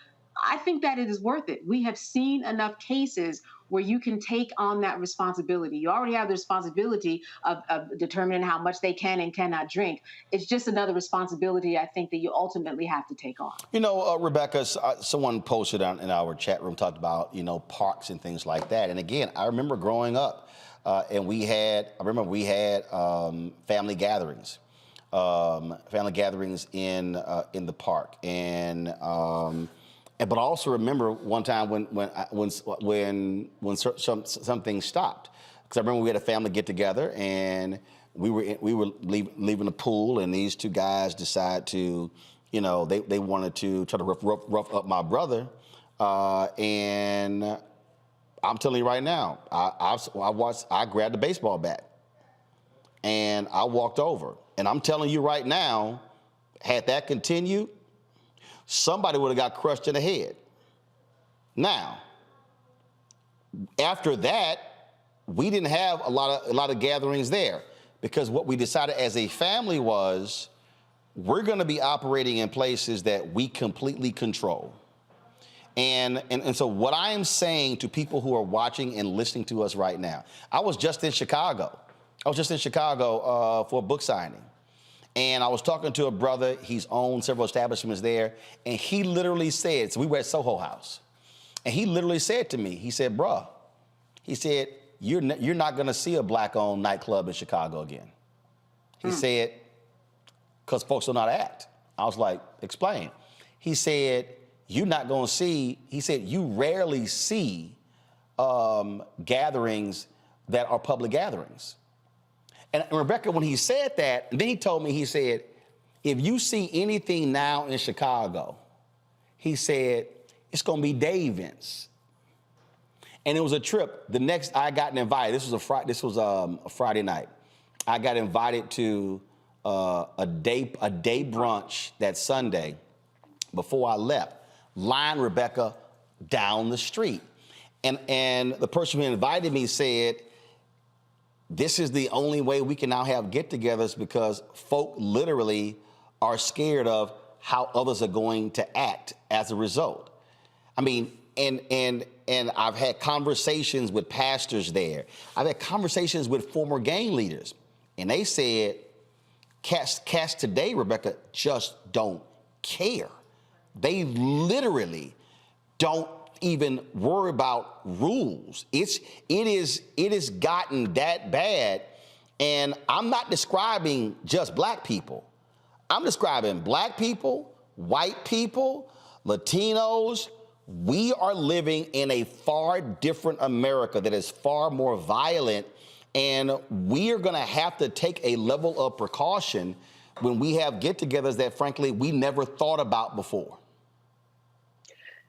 I think that it is worth it. We have seen enough cases where you can take on that responsibility. You already have the responsibility of determining how much they can and cannot drink. It's just another responsibility, I think, that you ultimately have to take on. Rebecca, someone posted in our chat room, talked about, parks and things like that. And again, I remember growing up and we had family gatherings. In the park, but I also remember one time when some things stopped, because I remember we had a family get together and we were leaving the pool, and these two guys decided to, they wanted to try to rough up my brother, and I'm telling you right now, I grabbed the baseball bat and I walked over, and I'm telling you right now, had that continued, somebody would have got crushed in the head. Now, after that, we didn't have a lot of gatherings there, because what we decided as a family was we're going to be operating in places that we completely control. And so what I am saying to people who are watching and listening to us right now, I was just in Chicago. For a book signing. And I was talking to a brother, he's owned several establishments there, and he literally said, so we were at Soho House, and he literally said to me, he said, bruh, he said, you're not gonna see a black-owned nightclub in Chicago again. He said, because folks don't know how to act. I was like, explain. He said, you're not gonna see, he said, you rarely see gatherings that are public gatherings. And Rebecca, when he said that, then he told me, he said, if you see anything now in Chicago, he said, it's going to be day events. And it was a trip. The next, I got invited. This was a Friday night. I got invited to a day brunch that Sunday. Before I left, line, Rebecca, down the street. And the person who invited me said, this is the only way we can now have get-togethers, because folk literally are scared of how others are going to act as a result. I mean, and I've had conversations with pastors there. I've had conversations with former gang leaders, and they said, cats today, Rebecca, just don't care. They literally don't even worry about rules. It has gotten that bad, and I'm not describing just black people. I'm describing black people, white people, Latinos. We are living in a far different America that is far more violent, and we are gonna have to take a level of precaution when we have get-togethers that, frankly, we never thought about before.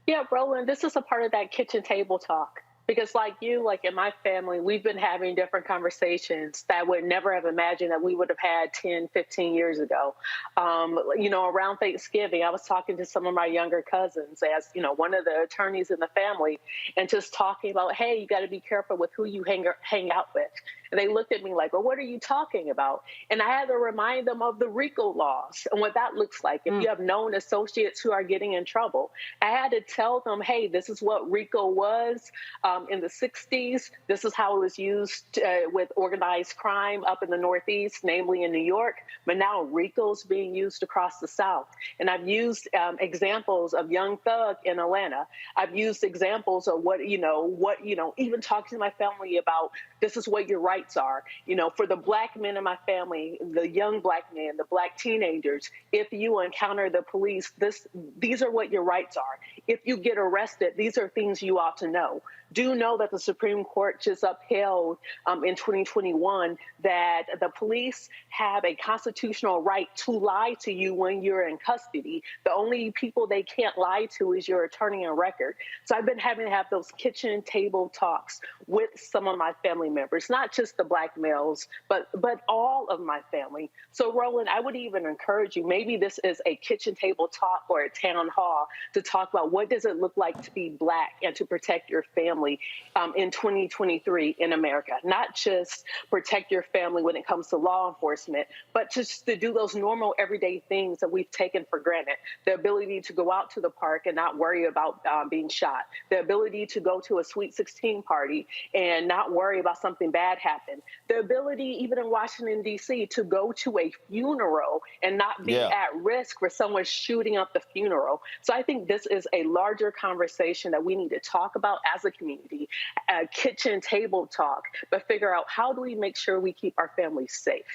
Yeah, Roland, this is a part of that kitchen table talk. Because like you, like in my family, we've been having different conversations that I would never have imagined that we would have had 10, 15 years ago. Around Thanksgiving, I was talking to some of my younger cousins as, one of the attorneys in the family, and just talking about, hey, you got to be careful with who you hang out with. And they looked at me like, well, what are you talking about? And I had to remind them of the RICO laws and what that looks like. If you have known associates who are getting in trouble, I had to tell them, hey, this is what RICO was in the 60s. This is how it was used with organized crime up in the Northeast, namely in New York. But now RICO's being used across the South. And I've used examples of Young Thug in Atlanta. I've used examples of even talking to my family about this is what your rights are. For the black men in my family, the young black men, the black teenagers, if you encounter the police, these are what your rights are. If you get arrested, these are things you ought to know. Do know that the Supreme Court just upheld in 2021 that the police have a constitutional right to lie to you when you're in custody. The only people they can't lie to is your attorney and record. So I've been having to have those kitchen table talks with some of my family members, not just the black males, but all of my family. So Roland, I would even encourage you, maybe this is a kitchen table talk or a town hall to talk about what does it look like to be black and to protect your family in 2023 in America. Not just protect your family when it comes to law enforcement, but just to do those normal everyday things that we've taken for granted. The ability to go out to the park and not worry about being shot. The ability to go to a Sweet 16 party and not worry about something bad happen. The ability, even in Washington, D.C., to go to a funeral and not be at risk for someone shooting up the funeral. So I think this is a larger conversation that we need to talk about as a community, kitchen table talk, but figure out how do we make sure we keep our families safe.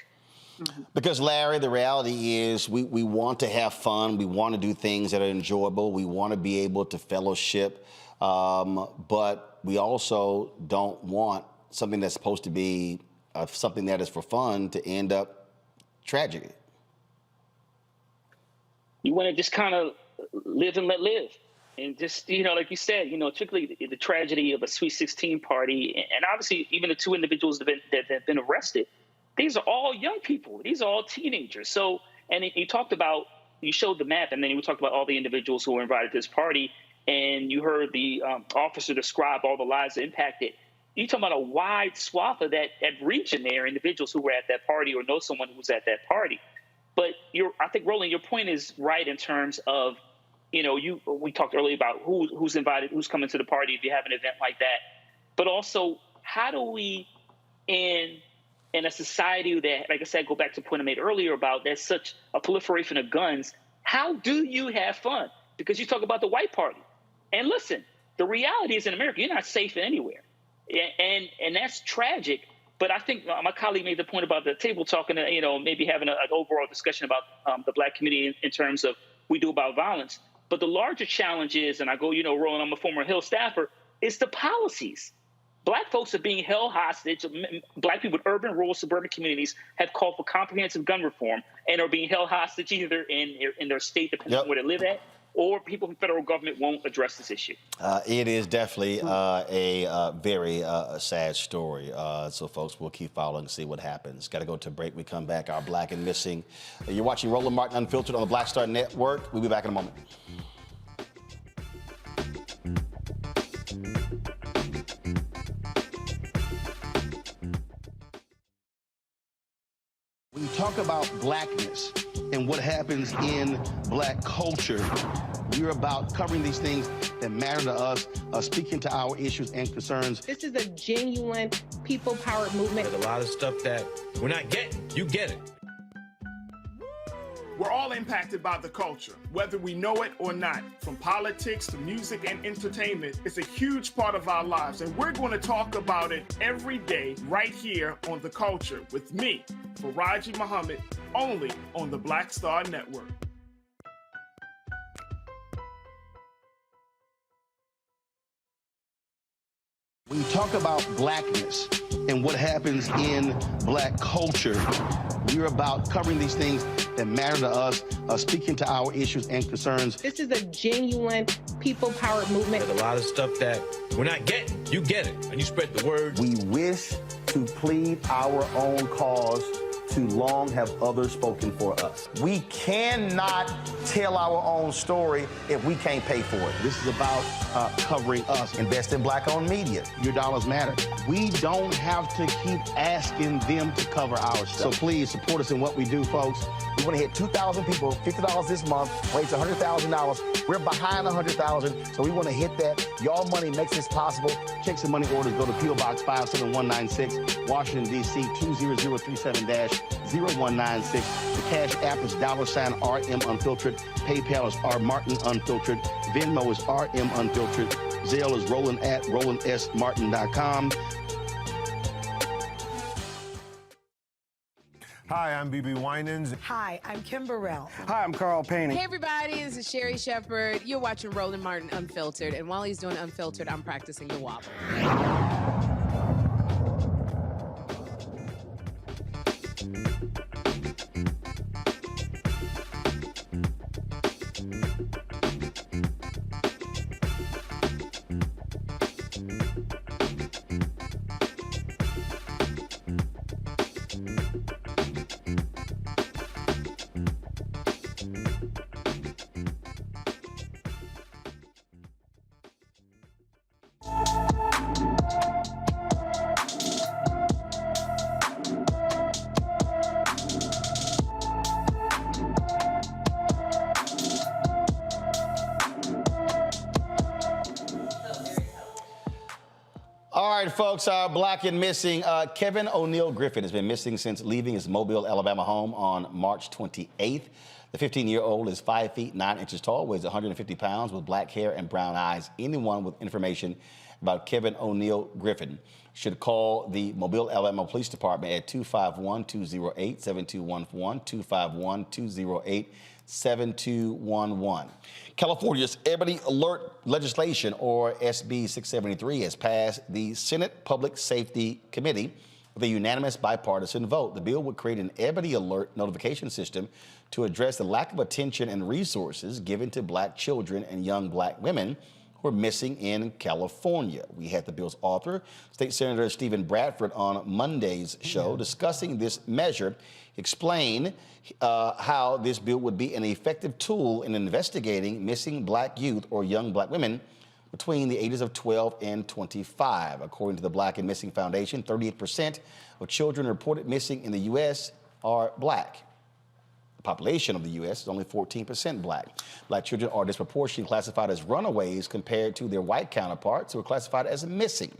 Because, Larry, the reality is we want to have fun. We want to do things that are enjoyable. We want to be able to fellowship. But we also don't want something that's supposed to be something that is for fun to end up tragedy. You want to just kind of live and let live. And just, like you said, particularly the tragedy of a Sweet 16 party, and obviously even the two individuals that have been arrested, these are all young people. These are all teenagers. So, and you showed the map, and then you talked about all the individuals who were invited to this party, and you heard the officer describe all the lives that impacted. You're talking about a wide swath of that region there, individuals who were at that party or know someone who was at that party. But I think, Roland, your point is right in terms of, we talked earlier about who's invited, who's coming to the party if you have an event like that. But also, how do we, in a society that, like I said, go back to the point I made earlier about there's such a proliferation of guns, how do you have fun? Because you talk about the white party. And listen, the reality is in America, you're not safe anywhere. And that's tragic. But I think my colleague made the point about the table talk and, maybe having an overall discussion about the black community in terms of we do about violence. But the larger challenge is, and I go, Roland, I'm a former Hill staffer, is the policies. Black folks are being held hostage. Black people in urban, rural, suburban communities have called for comprehensive gun reform and are being held hostage either in their state, depending on where they live at, or people from the federal government won't address this issue. It is definitely a very sad story. So, folks, we'll keep following and see what happens. Got to go to break. We come back. Our Black and Missing. You're watching Roland Martin Unfiltered on the Black Star Network. We'll be back in a moment. When you talk about blackness and what happens in black culture, we're about covering these things that matter to us, speaking to our issues and concerns. This is a genuine people-powered movement. There's a lot of stuff that we're not getting. You get it. We're all impacted by the culture, whether we know it or not. From politics to music and entertainment, it's a huge part of our lives, and we're going to talk about it every day right here on The Culture with me, Faraji Muhammad, only on the Black Star Network. When you talk about blackness and what happens in black culture, we're about covering these things that matter to us, speaking to our issues and concerns. This is a genuine people-powered movement. There's a lot of stuff that we're not getting. You get it, and you spread the word. We wish to plead our own cause. Too long have others spoken for us. We cannot tell our own story if we can't pay for it. This is about covering us. Invest in Black-owned media. Your dollars matter. We don't have to keep asking them to cover our stuff. So please support us in what we do, folks. We want to hit 2,000 people, $50 this month, raise $100,000. We're behind $100,000, so we want to hit that. Y'all money makes this possible. Check some money orders. Go to P.O. Box 57196, Washington, D.C. 20037-0196. The Cash App is $RM Unfiltered. PayPal is R Martin Unfiltered. Venmo is RM Unfiltered. Zelle is Roland@RolandSMartin.com. Hi, I'm BB Winans. Hi, I'm Kim Burrell. Hi, I'm Carl Payne. Hey, everybody, this is Sherry Shepherd. You're watching Roland Martin Unfiltered, and while he's doing Unfiltered, I'm practicing the wobble. All right, folks, Black and missing. Kevin O'Neill Griffin has been missing since leaving his Mobile, Alabama home on March 28th. The 15-year-old is 5 feet 9 inches tall, weighs 150 pounds, with black hair and brown eyes. Anyone with information about Kevin O'Neill Griffin should call the Mobile, Alabama Police Department at 251-208-7211, 251-208-7211. California's Ebony Alert legislation, or SB 673, has passed the Senate Public Safety Committee with a unanimous bipartisan vote. The bill would create an Ebony Alert notification system to address the lack of attention and resources given to black children and young black women who are missing in California. We had the bill's author, State Senator Stephen Bradford, on Monday's show discussing this measure, explain how this bill would be an effective tool in investigating missing black youth or young black women between the ages of 12 and 25. According to the Black and Missing Foundation, 38% of children reported missing in the U.S. are black. The population of the U.S. is only 14% black. Black children are disproportionately classified as runaways compared to their white counterparts who are classified as missing.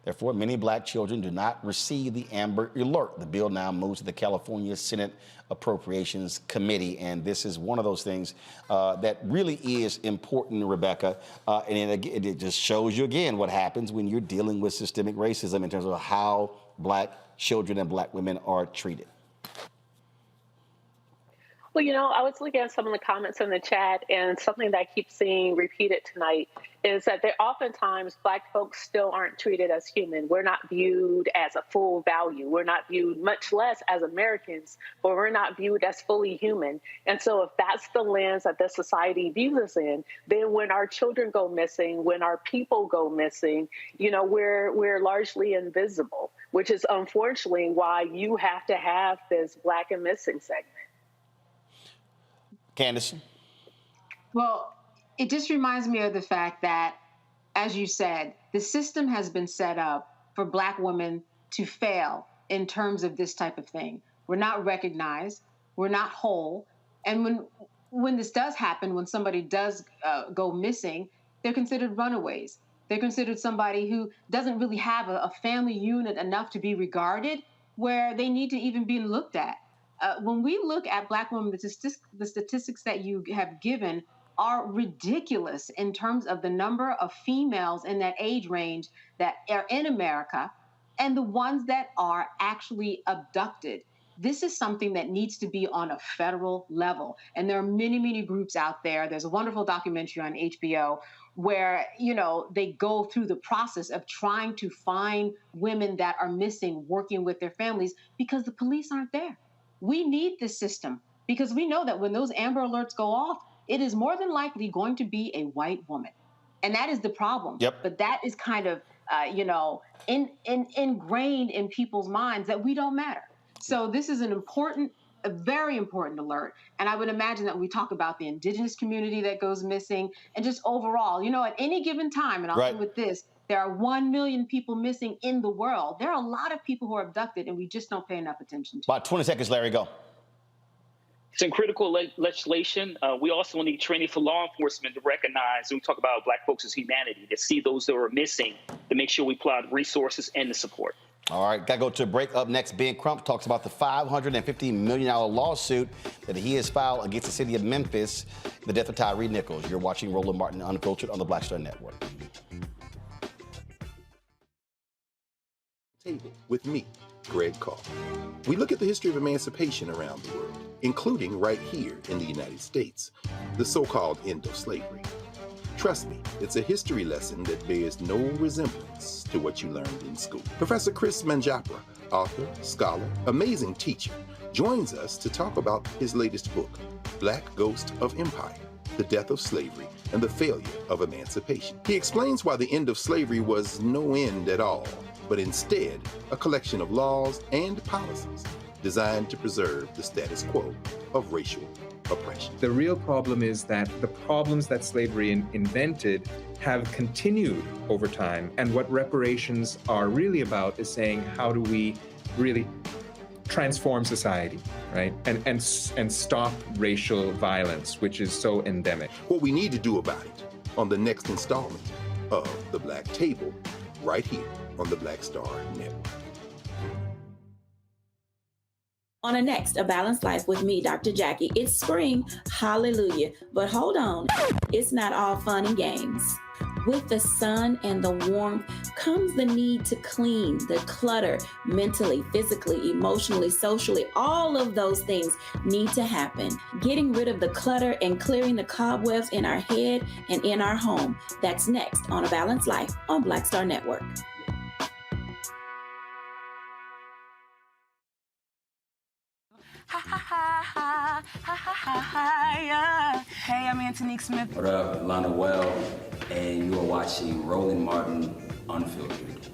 Therefore, many black children do not receive the Amber Alert. The bill now moves to the California Senate Appropriations Committee, and this is one of those things that really is important, Rebecca, and it just shows you again what happens when you're dealing with systemic racism in terms of how black children and black women are treated. Well, you know, I was looking at some of the comments in the chat, and something that I keep seeing repeated tonight is that oftentimes black folks still aren't treated as human. We're not viewed as a full value. We're not viewed, much less as Americans, but we're not viewed as fully human. And so if that's the lens that this society views us in, then when our children go missing, when our people go missing, you know, we're largely invisible, which is unfortunately why you have to have this Black and Missing segment. Candace? Well, it just reminds me of the fact that, as you said, the system has been set up for black women to fail in terms of this type of thing. We're not recognized. We're not whole. And when this does happen, when somebody does go missing, they're considered runaways. They're considered somebody who doesn't really have a family unit enough to be regarded where they need to even be looked at. When we look at black women, the statistics that you have given are ridiculous in terms of the number of females in that age range that are in America and the ones that are actually abducted. This is something that needs to be on a federal level. And there are many, many groups out there. There's a wonderful documentary on HBO where, you know, they go through the process of trying to find women that are missing, working with their families because the police aren't there. We need this system because we know that when those Amber Alerts go off, it is more than likely going to be a white woman. And that is the problem. Yep. But that is kind of, ingrained in people's minds that we don't matter. So this is a very important alert. And I would imagine that we talk about the indigenous community that goes missing and just overall, at any given time, and I'll end with this, there are 1 million people missing in the world. There are a lot of people who are abducted and we just don't pay enough attention to. About 20 seconds, Larry, go. Some critical legislation. We also need training for law enforcement to recognize, when we talk about Black folks as humanity, to see those that are missing, to make sure we provide resources and the support. All right, got to go to a break. Up next, Ben Crump talks about the $550 million lawsuit that he has filed against the city of Memphis, the death of Tyree Nichols. You're watching Roland Martin Unfiltered on the Black Star Network. Table with me, Greg Carr. We look at the history of emancipation around the world, including right here in the United States, the so-called end of slavery. Trust me, it's a history lesson that bears no resemblance to what you learned in school. Professor Chris Manjapra, author, scholar, amazing teacher, joins us to talk about his latest book, Black Ghost of Empire, The Death of Slavery and the Failure of Emancipation. He explains why the end of slavery was no end at all, but instead a collection of laws and policies designed to preserve the status quo of racial oppression. The real problem is that the problems that slavery invented have continued over time. And what reparations are really about is saying, how do we really transform society, right? And stop racial violence, which is so endemic. What we need to do about it on the next installment of The Black Table, right here on the Black Star Network. On the next A Balanced Life with me, Dr. Jackie. It's spring, hallelujah. But hold on, it's not all fun and games. With the sun and the warmth comes the need to clean, the clutter, mentally, physically, emotionally, socially, all of those things need to happen. Getting rid of the clutter and clearing the cobwebs in our head and in our home. That's next on A Balanced Life on Black Star Network. Ha ha ha ha ha ha ha yeah. Hey, I'm Antonique Smith. What up, Lana Well, and you are watching Roland Martin Unfiltered.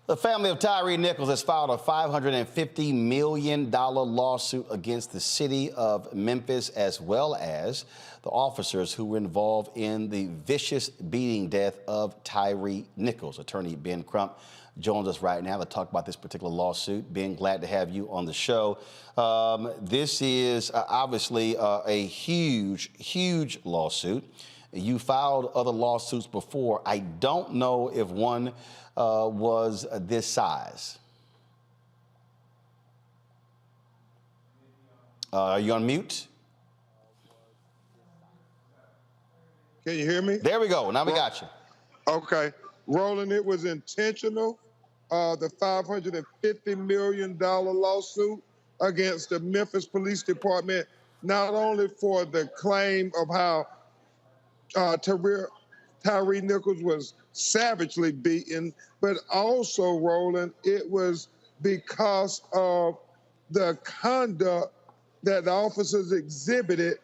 The family of Tyree Nichols has filed a $550 million lawsuit against the city of Memphis, as well as the officers who were involved in the vicious beating death of Tyree Nichols. Attorney Ben Crump joins us right now to talk about this particular lawsuit. Ben, glad to have you on the show. This is obviously a huge lawsuit. You filed other lawsuits before. I don't know if one was this size. Are you on mute? Can you hear me? There we go. Now we got you. Okay. Roland, it was intentional. The $550 million lawsuit against the Memphis Police Department, not only for the claim of how Tyree Nichols was savagely beaten, but also, Roland, it was because of the conduct that the officers exhibited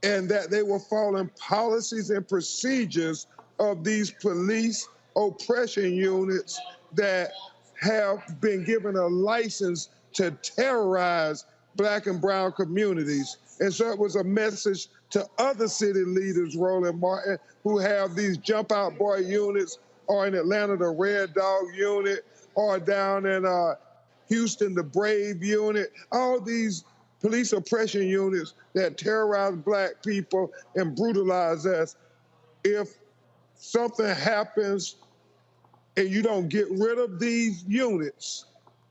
and that they were following policies and procedures of these police oppression units that have been given a license to terrorize Black and brown communities. And so it was a message to other city leaders, Roland Martin, who have these jump out boy units, or in Atlanta, the Red Dog unit, or down in Houston, the Brave unit, all these police oppression units that terrorize Black people and brutalize us. if something happens and you don't get rid of these units,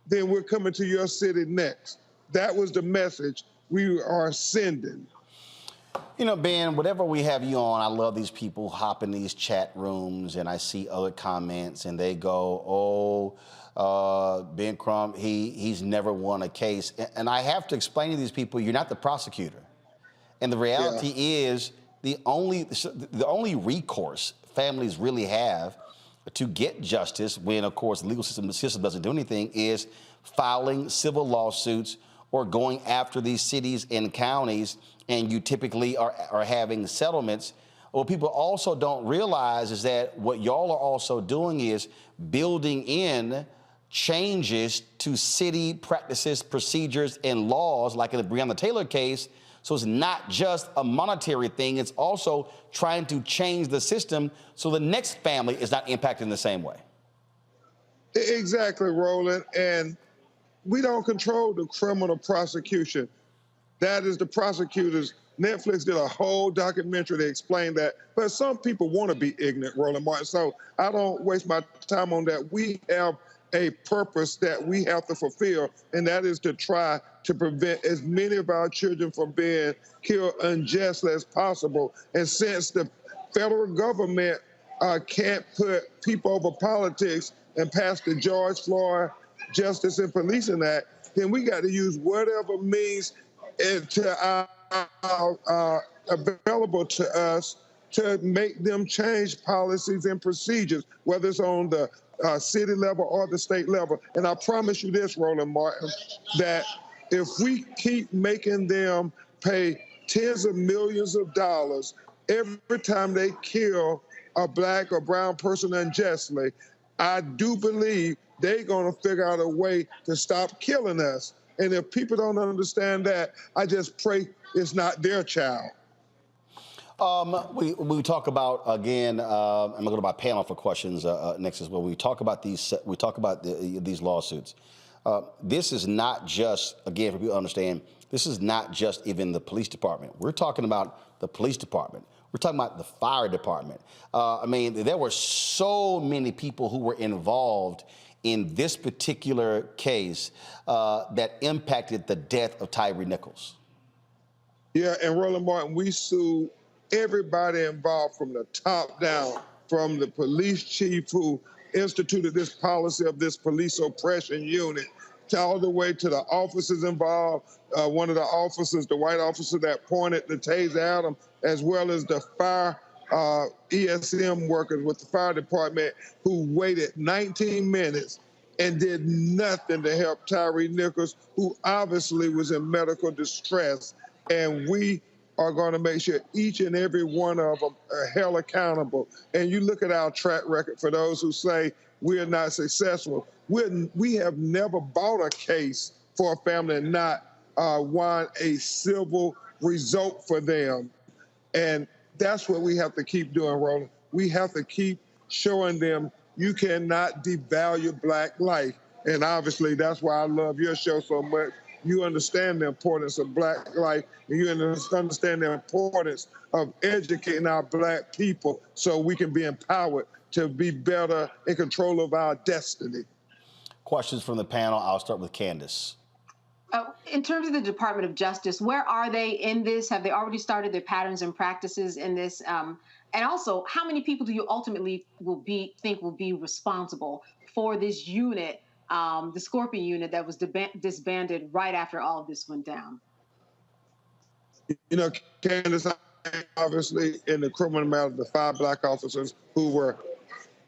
then we're coming to your city next. That was the message we are sending. You know, Ben, whatever we have you on, I love these people hop in these chat rooms and I see other comments and they go, Ben Crump, he's never won a case. And I have to explain to these people, you're not the prosecutor. And the reality is the only recourse families really have to get justice when, of course, the legal system doesn't do anything is filing civil lawsuits or going after these cities and counties, and you typically are having settlements. What people also don't realize is that what y'all are also doing is building in changes to city practices, procedures, and laws, like in the Breonna Taylor case. So it's not just a monetary thing, it's also trying to change the system so the next family is not impacted in the same way. Exactly, Roland. And we don't control the criminal prosecution. That is the prosecutors. Netflix did a whole documentary to explain that. But some people want to be ignorant, Roland Martin. So I don't waste my time on that. We have a purpose that we have to fulfill, and that is to try to prevent as many of our children from being killed unjustly as possible. And since the federal government can't put people over politics and pass the George Floyd Justice and Policing Act, then we got to use whatever means available to us to make them change policies and procedures, whether it's on the city level or the state level. And I promise you this, Roland Martin, that if we keep making them pay tens of millions of dollars every time they kill a black or brown person unjustly, I do believe they're going to figure out a way to stop killing us. And if people don't understand that, I just pray it's not their child. We talk about, again, I'm going to go to my panel for questions next as well. We talk about these lawsuits. This is not just, again, for people to understand, this is not just even the police department. We're talking about the police department. We're talking about the fire department. I mean, there were so many people who were involved in this particular case that impacted the death of Tyre Nichols. Yeah, and Roland Martin, we sued everybody involved from the top down, from the police chief who instituted this policy of this police oppression unit, all the way to the officers involved. One of the officers, the white officer that pointed the taser at him, as well as the fire ESM workers with the fire department who waited 19 minutes and did nothing to help Tyree Nichols, who obviously was in medical distress. And we are going to make sure each and every one of them are held accountable. And you look at our track record for those who say we're not successful. We have never bought a case for a family and not won a civil result for them. And that's what we have to keep doing, Roland. We have to keep showing them you cannot devalue Black life. And obviously, that's why I love your show so much. You understand the importance of Black life, and you understand the importance of educating our Black people so we can be empowered to be better in control of our destiny. Questions from the panel. I'll start with Candace. In terms of the Department of Justice, where are they in this? Have they already started their patterns and practices in this? And also, how many people do you ultimately think will be responsible for this unit, the Scorpion unit that was disbanded right after all of this went down? You know, Candace, obviously in the criminal matter, the 5 Black officers who were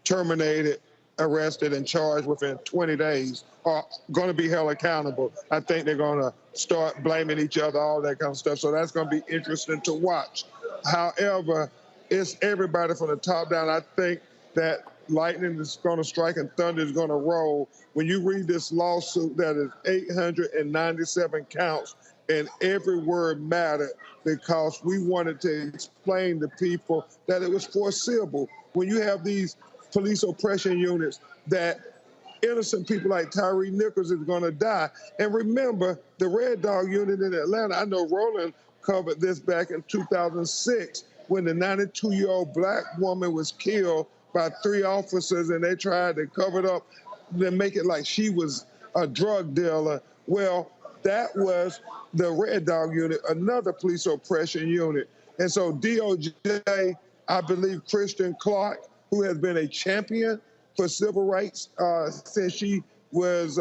terminated, arrested, and charged within 20 days are going to be held accountable. I think they're going to start blaming each other, all that kind of stuff. So that's going to be interesting to watch. However, it's everybody from the top down. I think that lightning is going to strike and thunder is going to roll. When you read this lawsuit that is 897 counts, and every word mattered because we wanted to explain to people that it was foreseeable. When you have these police oppression units that innocent people like Tyree Nichols is going to die. And remember, the Red Dog unit in Atlanta, I know Roland covered this back in 2006. when the 92-year-old black woman was killed by 3 officers and they tried to cover it up to make it like she was a drug dealer. Well, that was the Red Dog Unit, another police oppression unit. And so DOJ, I believe Christian Clark, who has been a champion for civil rights since she was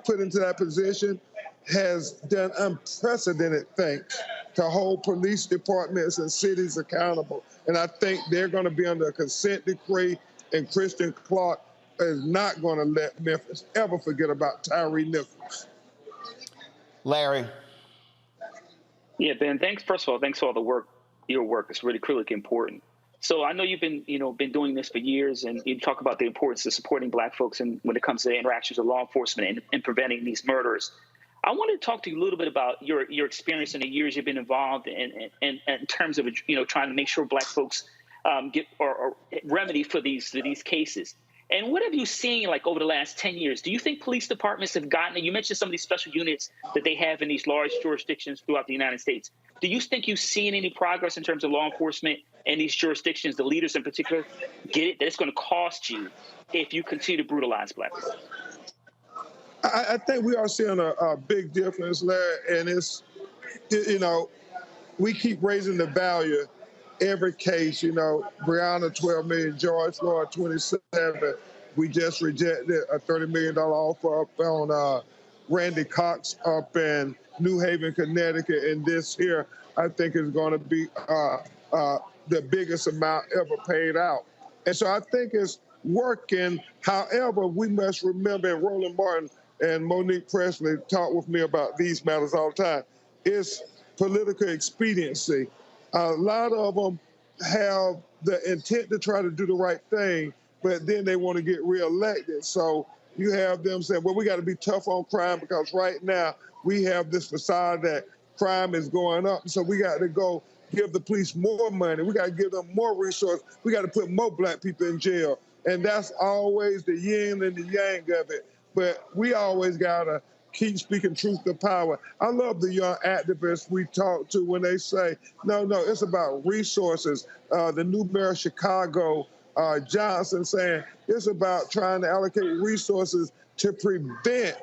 put into that position, has done unprecedented things to hold police departments and cities accountable. And I think they're going to be under a consent decree, and Christian Clark is not going to let Memphis ever forget about Tyree Nichols. Larry. Yeah, Ben, first of all, thanks for all the work. Your work is really critically important. So I know you've been doing this for years, and you talk about the importance of supporting Black folks and when it comes to interactions with law enforcement and preventing these murders. I wanted to talk to you a little bit about your experience in the years you've been involved in terms of trying to make sure Black folks get or remedy for these cases. And what have you seen like over the last 10 years? Do you think police departments have gotten, and you mentioned some of these special units that they have in these large jurisdictions throughout the United States. Do you think you've seen any progress in terms of law enforcement in these jurisdictions, the leaders in particular, get it that it's going to cost you if you continue to brutalize Black folks? I think we are seeing a big difference, Larry, and it's, we keep raising the value every case. Breonna, 12 million, George Floyd, 27. We just rejected a $30 million offer up on Randy Cox up in New Haven, Connecticut, and this here, I think, is going to be the biggest amount ever paid out. And so I think it's working. However, we must remember, and Roland Martin and Monique Presley talk with me about these matters all the time, it's political expediency. A lot of them have the intent to try to do the right thing, but then they want to get reelected. So you have them saying, well, we got to be tough on crime because right now we have this facade that crime is going up. So we got to go give the police more money. We got to give them more resources. We got to put more Black people in jail. And that's always the yin and the yang of it. But we always got to keep speaking truth to power. I love the young activists we talk to when they say, no, it's about resources. The new mayor of Chicago, Johnson, saying it's about trying to allocate resources to prevent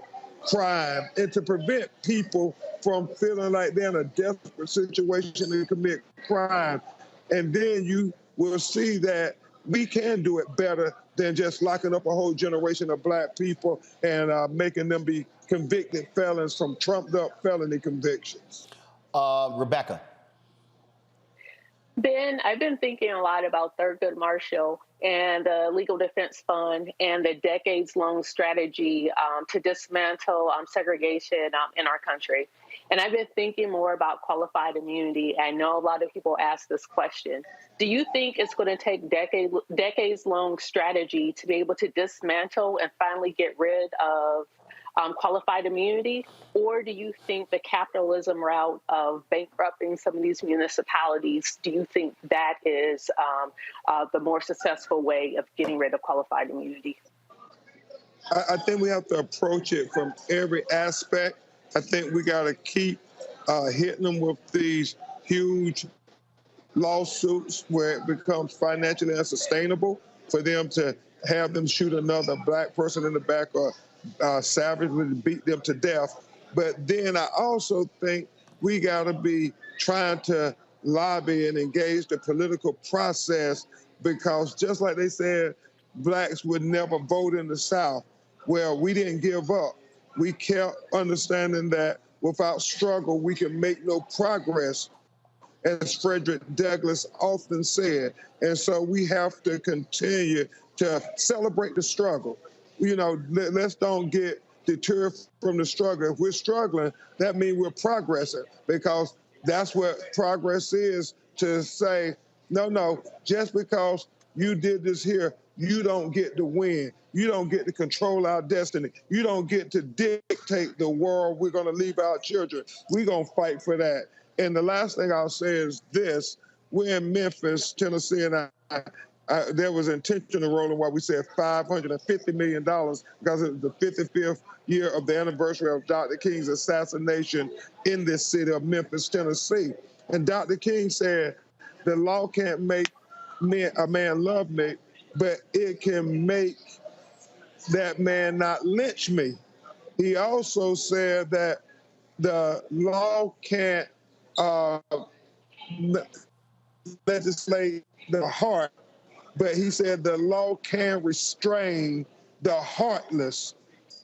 crime and to prevent people from feeling like they're in a desperate situation to commit crime. And then you will see that we can do it better than just locking up a whole generation of Black people and making them be convicted felons from trumped-up felony convictions. Rebecca. Ben, I've been thinking a lot about Thurgood Marshall and the Legal Defense Fund and the decades-long strategy to dismantle segregation in our country. And I've been thinking more about qualified immunity. I know a lot of people ask this question. Do you think it's going to take decades-long strategy to be able to dismantle and finally get rid of qualified immunity? Or do you think the capitalism route of bankrupting some of these municipalities, do you think that is the more successful way of getting rid of qualified immunity? I think we have to approach it from every aspect. I think we got to keep hitting them with these huge lawsuits where it becomes financially unsustainable for them to have them shoot another Black person in the back or savagely beat them to death. But then I also think we got to be trying to lobby and engage the political process, because just like they said, Blacks would never vote in the South. Well, we didn't give up. We kept understanding that without struggle, we can make no progress, as Frederick Douglass often said. And so we have to continue to celebrate the struggle. Let's don't get deterred from the struggle. If we're struggling, that means we're progressing, because that's what progress is, to say, no, just because you did this here, you don't get to win. You don't get to control our destiny. You don't get to dictate the world we're going to leave our children. We're going to fight for that. And the last thing I'll say is this. We're in Memphis, Tennessee, and there was intentional rolling while we said $550 million because it was the 55th year of the anniversary of Dr. King's assassination in this city of Memphis, Tennessee. And Dr. King said, the law can't make a man love me, but it can make that man not lynch me. He also said that the law can't legislate the heart, but he said the law can restrain the heartless.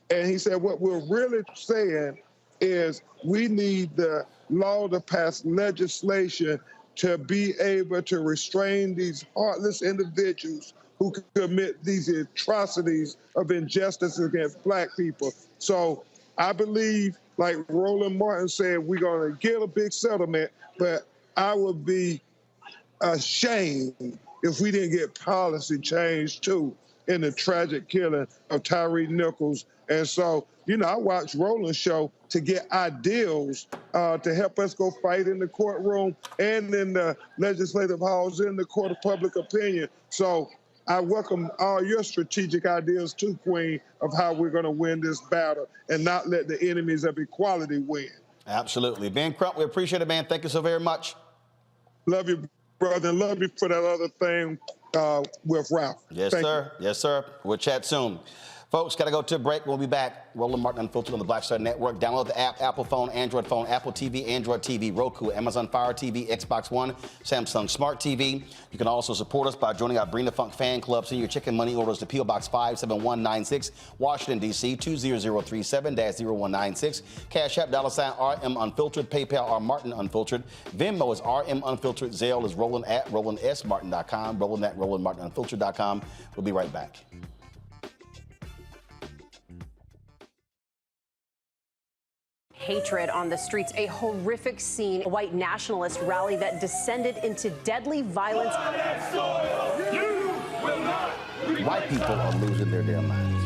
And he said what we're really saying is we need the law to pass legislation to be able to restrain these heartless individuals who commit these atrocities of injustice against Black people. So I believe, like Roland Martin said, we're going to get a big settlement, but I would be ashamed if we didn't get policy change too in the tragic killing of Tyree Nichols. And so, I watch Roland's show to get ideals to help us go fight in the courtroom and in the legislative halls, in the court of public opinion. So I welcome all your strategic ideas too, Queen, of how we're going to win this battle and not let the enemies of equality win. Absolutely. Ben Crump, we appreciate it, man. Thank you so very much. Love you, brother, and love you for that other thing with Ralph. Yes, Thank sir. you. Yes, sir. We'll chat soon. Folks, got to go to a break. We'll be back. Roland Martin Unfiltered on the Black Star Network. Download the app, Apple phone, Android phone, Apple TV, Android TV, Roku, Amazon Fire TV, Xbox One, Samsung Smart TV. You can also support us by joining our Bring the Funk fan club. Send your chicken money orders to P.O. Box 57196, Washington, D.C., 20037-0196. Cash App, $RM Unfiltered. PayPal, R Martin Unfiltered. Venmo is RM Unfiltered. Zelle is Roland at RolandSMartin.com. Roland at RolandMartinUnfiltered.com. We'll be right back. Hatred on the streets, a horrific scene, a white nationalist rally that descended into deadly violence. White people are losing their damn minds.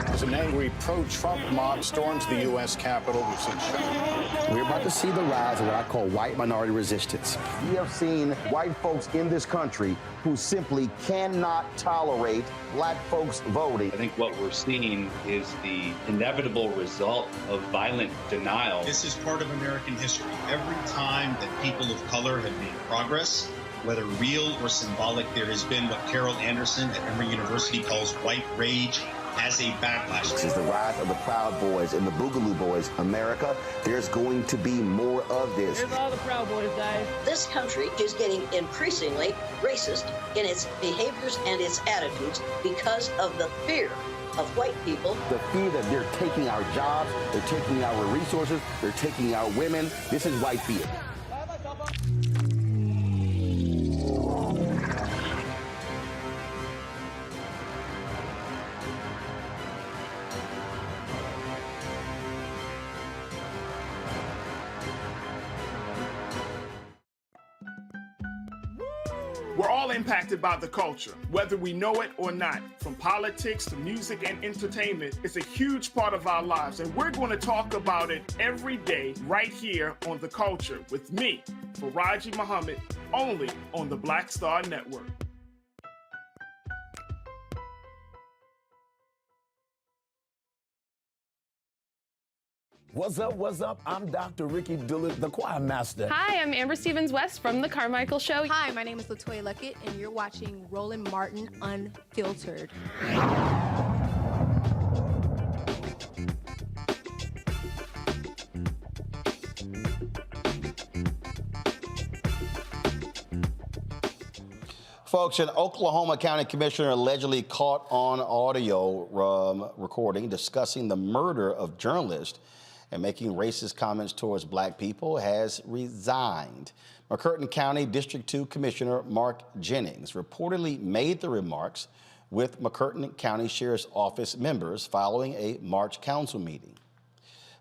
As an angry pro-Trump mob storms the U.S. Capitol, we've seen shooting. We're about to see the rise of what I call white minority resistance. We have seen white folks in this country who simply cannot tolerate Black folks voting. I think what we're seeing is the inevitable result of violent denial. This is part of American history. Every time that people of color have made progress, whether real or symbolic, there has been what Carol Anderson at Emory University calls white rage as a backlash. This is the rise of the Proud Boys and the Boogaloo Boys. America, there's going to be more of this. Here's all the Proud Boys, guys. This country is getting increasingly racist in its behaviors and its attitudes because of the fear of white people. The fear that they're taking our jobs, they're taking our resources, they're taking our women. This is white fear. We're all impacted by the culture, whether we know it or not. From politics to music and entertainment, it's a huge part of our lives, and we're going to talk about it every day right here on The Culture with me, Faraji Muhammad, only on the Black Star Network. What's up, what's up? I'm Dr. Ricky Dillard, the choir master. Hi, I'm Amber Stevens-West from The Carmichael Show. Hi, my name is LaToya Luckett, and you're watching Roland Martin Unfiltered. Folks, an Oklahoma County Commissioner allegedly caught on audio recording discussing the murder of journalist and making racist comments towards Black people has resigned. McCurtain County District 2 Commissioner Mark Jennings reportedly made the remarks with McCurtain County Sheriff's Office members following a March council meeting.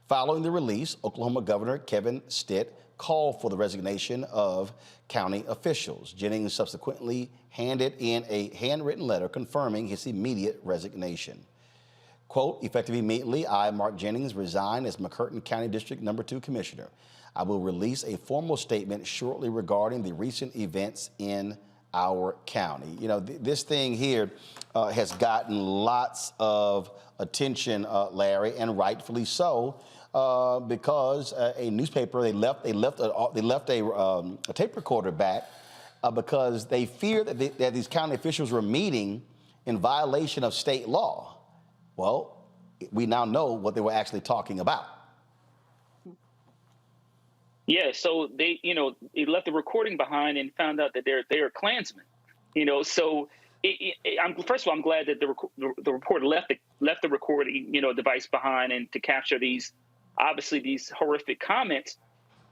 Following the release, Oklahoma Governor Kevin Stitt called for the resignation of county officials. Jennings subsequently handed in a handwritten letter confirming his immediate resignation. Quote, effective immediately, I, Mark Jennings, resign as McCurtain County District No. 2 Commissioner. I will release a formal statement shortly regarding the recent events in our county. You know, this thing here has gotten lots of attention, Larry, and rightfully so, because a newspaper they left a tape recorder back because they feared that these county officials were meeting in violation of state law. Well, we now know what they were actually talking about. Yeah, so they left the recording behind and found out that they're Klansmen. So first of all, I'm glad that the reporter left the recording device behind and to capture these horrific comments.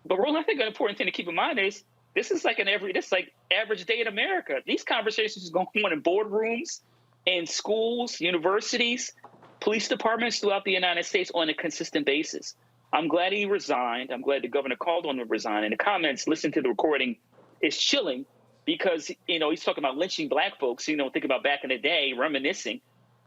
But Roland, I think an important thing to keep in mind is this is like average day in America. These conversations are going on in boardrooms, in schools, universities, police departments throughout the United States on a consistent basis. I'm glad he resigned. I'm glad the governor called on him to resign. And the comments, listen to the recording, is chilling because, he's talking about lynching black folks, thinking about back in the day, reminiscing.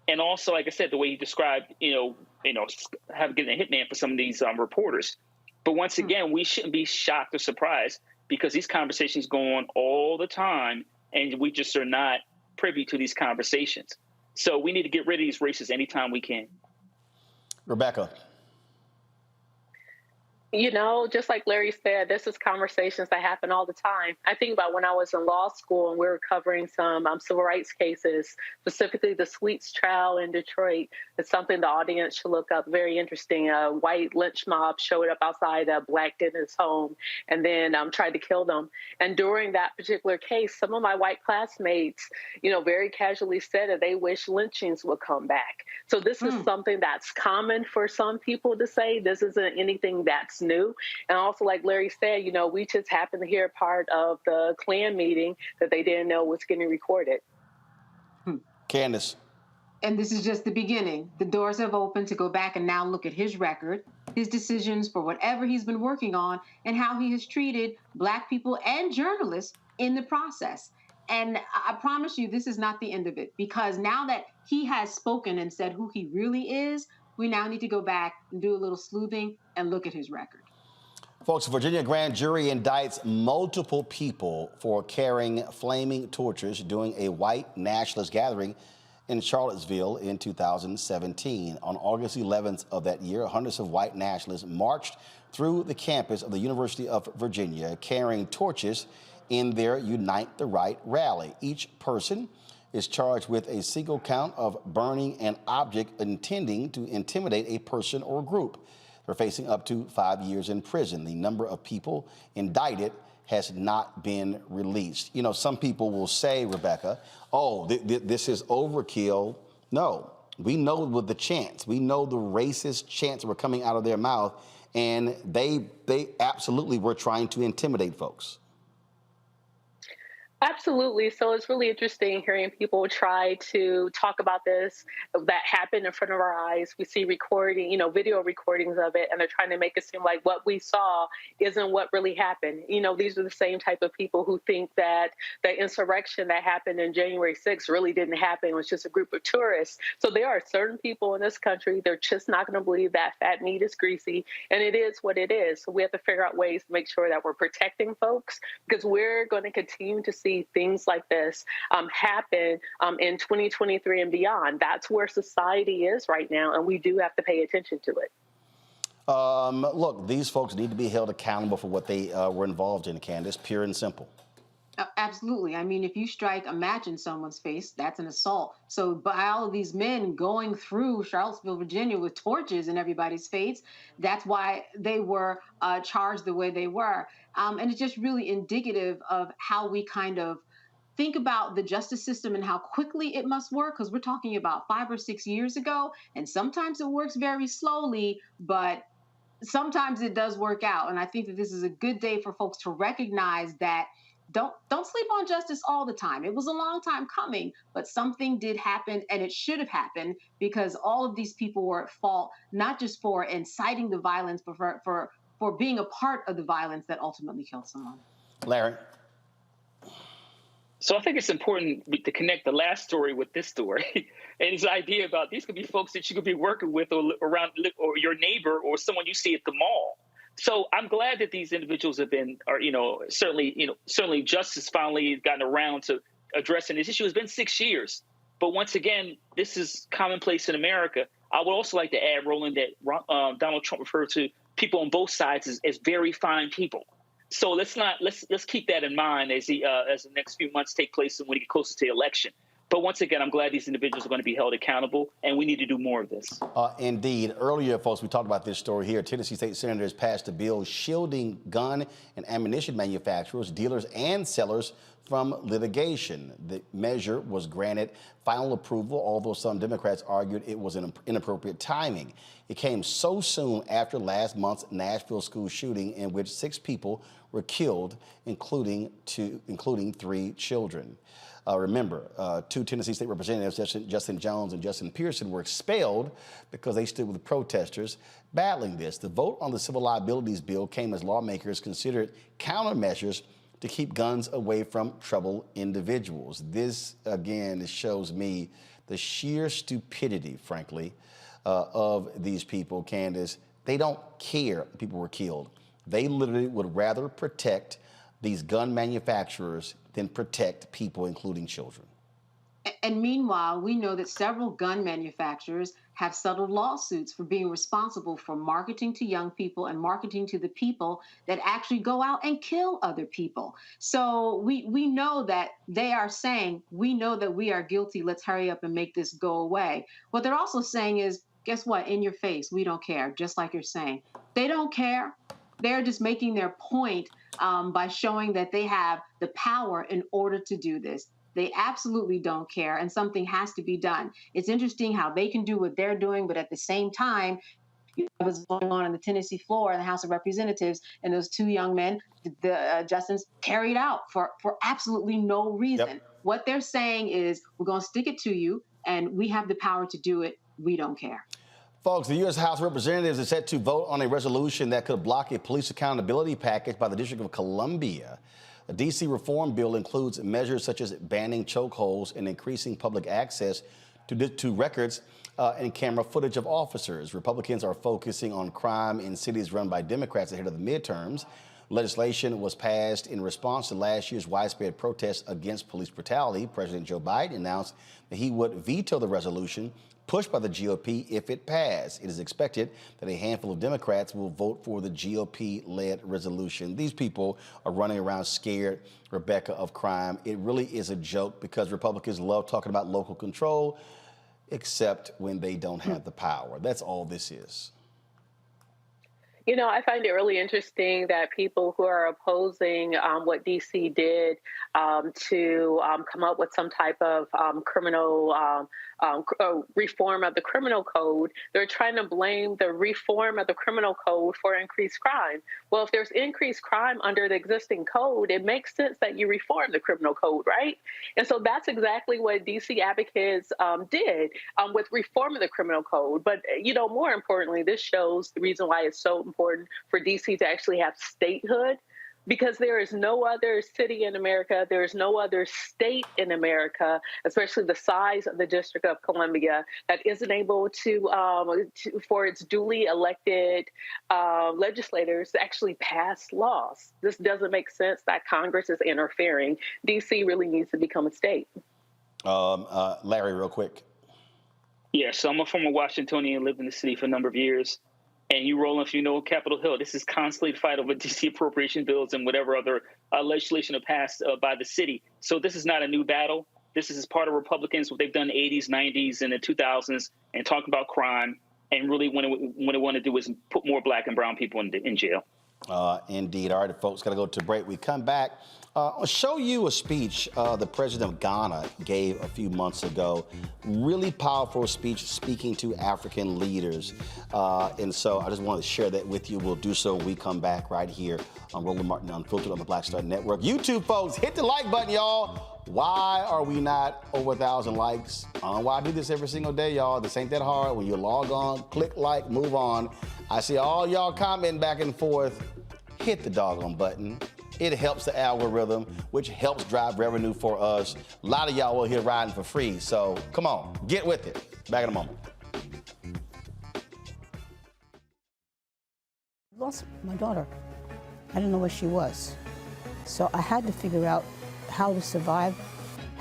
And also, like I said, the way he described, getting a hitman for some of these reporters. But once again, we shouldn't be shocked or surprised because these conversations go on all the time and we just are not privy to these conversations. So we need to get rid of these races anytime we can. Rebecca. Just like Larry said, this is conversations that happen all the time. I think about when I was in law school and we were covering some civil rights cases, specifically the Sweets trial in Detroit. It's something the audience should look up. Very interesting. A white lynch mob showed up outside a black dentist's home and then tried to kill them. And during that particular case, some of my white classmates, very casually said that they wish lynchings would come back. So this is something that's common for some people to say. This isn't anything that's new. And also, like Larry said, we just happened to hear part of the Klan meeting that they didn't know was getting recorded. Candace. And this is just the beginning. The doors have opened to go back and now look at his record, his decisions for whatever he's been working on, and how he has treated black people and journalists in the process. And I promise you, this is not the end of it, because now that he has spoken and said who he really is, we now need to go back and do a little sleuthing and look at his record. Folks, a Virginia grand jury indicts multiple people for carrying flaming torches during a white nationalist gathering in Charlottesville in 2017. On August 11th of that year, hundreds of white nationalists marched through the campus of the University of Virginia carrying torches in their Unite the Right rally. Each person is charged with a single count of burning an object intending to intimidate a person or group. They're facing up to 5 years in prison. The number of people indicted has not been released. Some people will say, Rebecca, this is overkill. No, we know with the chants. We know the racist chants were coming out of their mouth, and they absolutely were trying to intimidate folks. Absolutely. So it's really interesting hearing people try to talk about this, that happened in front of our eyes. We see video recordings of it, and they're trying to make it seem like what we saw isn't what really happened. These are the same type of people who think that the insurrection that happened in January 6th really didn't happen. It was just a group of tourists. So there are certain people in this country, they're just not going to believe that fat meat is greasy, and it is what it is. So we have to figure out ways to make sure that we're protecting folks, because we're going to continue to see things like this happen in 2023 and beyond. That's where society is right now, and we do have to pay attention to it. Look, these folks need to be held accountable for what they were involved in, Candace, pure and simple. Absolutely. I mean, if you strike a match in someone's face, that's an assault. So by all of these men going through Charlottesville, Virginia with torches in everybody's face, that's why they were charged the way they were. And it's just really indicative of how we kind of think about the justice system and how quickly it must work, because we're talking about 5 or 6 years ago, and sometimes it works very slowly, but sometimes it does work out. And I think that this is a good day for folks to recognize that don't sleep on justice all the time. It was a long time coming, but something did happen, and it should have happened, because all of these people were at fault, not just for inciting the violence, but for being a part of the violence that ultimately killed someone. Larry. So I think it's important to connect the last story with this story. And his idea about these could be folks that you could be working with or around, or your neighbor or someone you see at the mall. So I'm glad that these individuals certainly justice finally gotten around to addressing this issue. It's been 6 years. But once again, this is commonplace in America. I would also like to add, Roland, that Donald Trump referred to people on both sides as very fine people. So let's keep that in mind as the next few months take place and when we get closer to the election. But once again, I'm glad these individuals are going to be held accountable, and we need to do more of this. Indeed. Earlier, folks, we talked about this story here. Tennessee state senators passed a bill shielding gun and ammunition manufacturers, dealers, and sellers from litigation. The measure was granted final approval, although some Democrats argued it was an inappropriate timing. It came so soon after last month's Nashville school shooting in which 6 people were killed, including 3 children. Remember, 2 Tennessee state representatives, Justin Jones and Justin Pearson, were expelled because they stood with the protesters battling this. The vote on the civil liabilities bill came as lawmakers considered countermeasures to keep guns away from troubled individuals. This, again, shows me the sheer stupidity, frankly, of these people, Candace. They don't care if people were killed. They literally would rather protect these gun manufacturers than protect people, including children. And meanwhile, we know that several gun manufacturers have settled lawsuits for being responsible for marketing to young people and marketing to the people that actually go out and kill other people. So we know that they are saying, we know that we are guilty, let's hurry up and make this go away. What they're also saying is, guess what? In your face, we don't care, just like you're saying. They don't care. They're just making their point by showing that they have the power in order to do this. They absolutely don't care, and something has to be done. It's interesting how they can do what they're doing, but at the same time, what's going on in the Tennessee floor in the House of Representatives, and those 2 young men, the Justins, carried out for absolutely no reason. Yep. What they're saying is, we're going to stick it to you, and we have the power to do it. We don't care. Folks, the U.S. House of Representatives is set to vote on a resolution that could block a police accountability package by the District of Columbia. The D.C. reform bill includes measures such as banning chokeholds and increasing public access to records and camera footage of officers. Republicans are focusing on crime in cities run by Democrats ahead of the midterms. Legislation was passed in response to last year's widespread protests against police brutality. President Joe Biden announced that he would veto the resolution pushed by the GOP if it passed. It is expected that a handful of Democrats will vote for the GOP-led resolution. These people are running around scared, Rebecca, of crime. It really is a joke because Republicans love talking about local control, except when they don't have the power. That's all this is. You know, I find it really interesting that people who are opposing what DC did to come up with some type of criminal reform of the criminal code, they're trying to blame the reform of the criminal code for increased crime. Well, if there's increased crime under the existing code, it makes sense that you reform the criminal code, right? And so that's exactly what DC advocates did with reform of the criminal code. But, you know, more importantly, this shows the reason why it's so important for DC to actually have statehood, because there is no other city in America, there is no other state in America, especially the size of the District of Columbia, that isn't able to for its duly elected legislators to actually pass laws. This doesn't make sense that Congress is interfering. DC really needs to become a state. Larry, real quick. Yeah, so I'm a former Washingtonian, lived in the city for a number of years. And you, Roland, if you know Capitol Hill, this is constantly the fight over DC appropriation bills and whatever other legislation are passed by the city. So this is not a new battle. This is part of Republicans, what they've done in the 80s, 90s, and the 2000s, and talk about crime. And really what they want to do is put more black and brown people in jail. Indeed. All right, folks, got to go to break. We come back. I'll show you a speech the president of Ghana gave a few months ago. Really powerful speech speaking to African leaders. And so I just wanted to share that with you. We'll do so when we come back right here on Roland Martin Unfiltered on the Black Star Network. YouTube folks, hit the like button, y'all. Why are we not over 1,000 likes? I don't know why I do this every single day, y'all. This ain't that hard. When you log on, click like, move on. I see all y'all commenting back and forth. Hit the doggone button. It helps the algorithm, which helps drive revenue for us. A lot of y'all are here riding for free, so come on, get with it. Back in a moment. Lost my daughter. I didn't know where she was. So I had to figure out how to survive,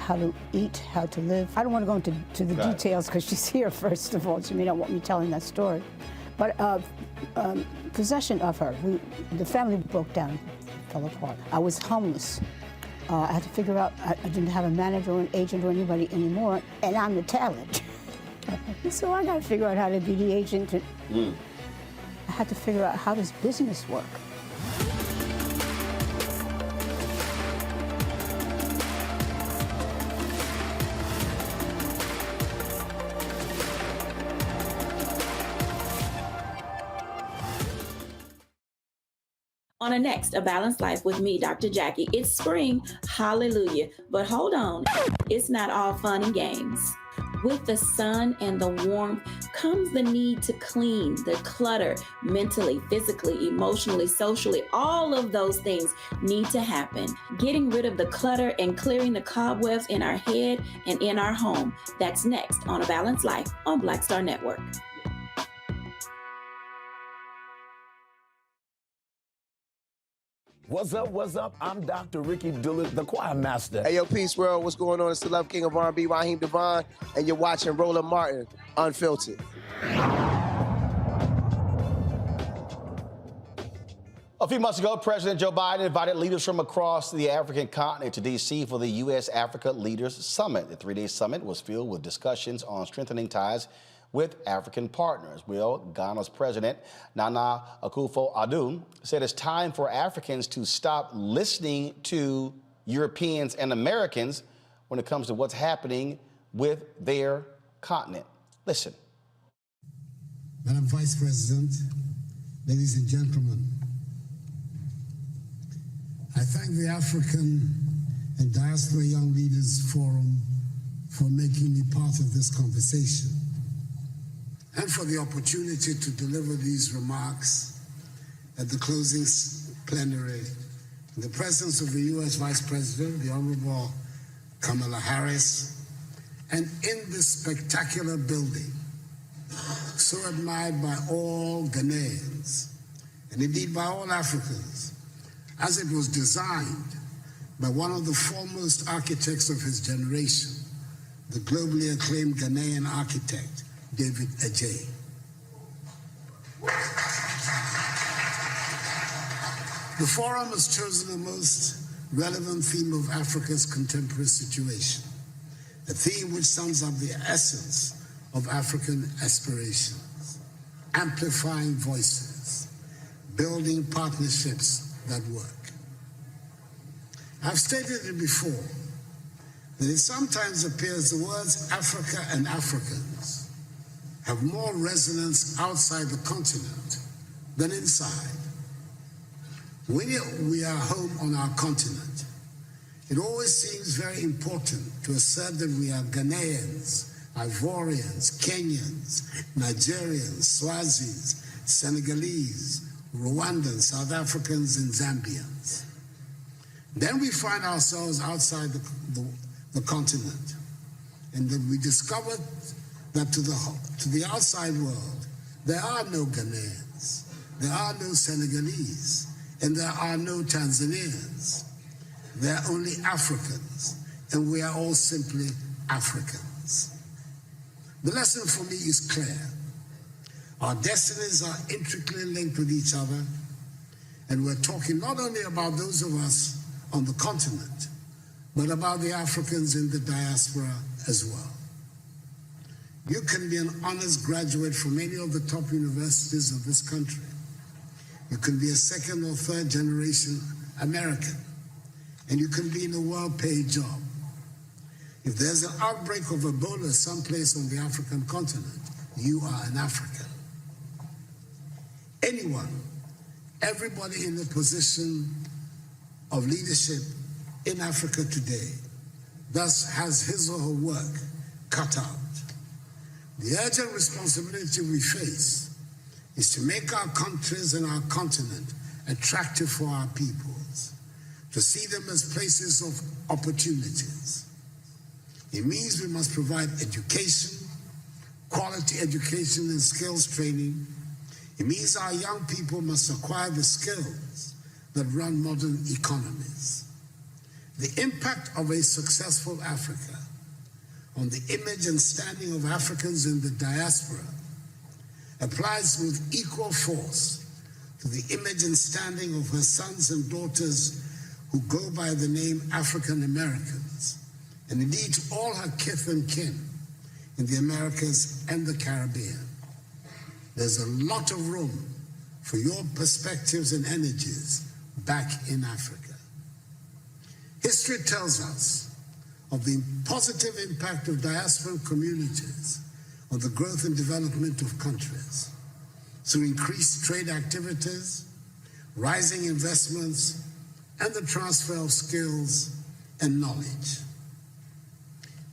how to eat, how to live. I don't want to go into the details because she's here, first of all. She may not want me telling that story. But possession of her, the family broke down, fell apart. I was homeless. I had to figure out, I didn't have a manager or an agent or anybody anymore, and I'm the talent. So I got to figure out how to be the agent. I had to figure out, how does business work? On a next, A Balanced Life with me, Dr. Jackie. It's spring, hallelujah. But hold on, it's not all fun and games. With the sun and the warmth comes the need to clean, the clutter, mentally, physically, emotionally, socially. All of those things need to happen. Getting rid of the clutter and clearing the cobwebs in our head and in our home. That's next on A Balanced Life on Black Star Network. What's up, what's up? I'm Dr. Ricky Dillard, the choir master. Hey, yo, Peace World, what's going on? It's the Love King of R&B, Raheem Devon, and you're watching Roland Martin, Unfiltered. A few months ago, President Joe Biden invited leaders from across the African continent to D.C. for the U.S.-Africa Leaders Summit. The three-day summit was filled with discussions on strengthening ties with African partners. Well, Ghana's President Nana Akufo-Addo said it's time for Africans to stop listening to Europeans and Americans when it comes to what's happening with their continent. Listen. Madam Vice President, ladies and gentlemen, I thank the African and Diaspora Young Leaders Forum for making me part of this conversation, and for the opportunity to deliver these remarks at the closing plenary in the presence of the U.S. Vice President, the Honorable Kamala Harris, and in this spectacular building, so admired by all Ghanaians, and indeed by all Africans, as it was designed by one of the foremost architects of his generation, the globally acclaimed Ghanaian architect, David Ajay. The forum has chosen the most relevant theme of Africa's contemporary situation, a theme which sums up the essence of African aspirations, amplifying voices, building partnerships that work. I've stated it before, that it sometimes appears the words Africa and Africans have more resonance outside the continent than inside. When we are home on our continent, it always seems very important to assert that we are Ghanaians, Ivorians, Kenyans, Nigerians, Swazis, Senegalese, Rwandans, South Africans, and Zambians. Then we find ourselves outside the continent, and then we discovered that to the outside world, there are no Ghanaians, there are no Senegalese, and there are no Tanzanians. There are only Africans, and we are all simply Africans. The lesson for me is clear. Our destinies are intricately linked with each other, and we're talking not only about those of us on the continent, but about the Africans in the diaspora as well. You can be an honors graduate from any of the top universities of this country. You can be a second or third generation American, and you can be in a well-paid job. If there's an outbreak of Ebola someplace on the African continent, you are an African. Anyone, everybody in a position of leadership in Africa today thus has his or her work cut out. The urgent responsibility we face is to make our countries and our continent attractive for our peoples, to see them as places of opportunities. It means we must provide education, quality education and skills training. It means our young people must acquire the skills that run modern economies. The impact of a successful Africa on the image and standing of Africans in the diaspora applies with equal force to the image and standing of her sons and daughters who go by the name African Americans, and indeed to all her kith and kin in the Americas and the Caribbean. There's a lot of room for your perspectives and energies back in Africa. History tells us of the positive impact of diaspora communities on the growth and development of countries through increased trade activities, rising investments, and the transfer of skills and knowledge.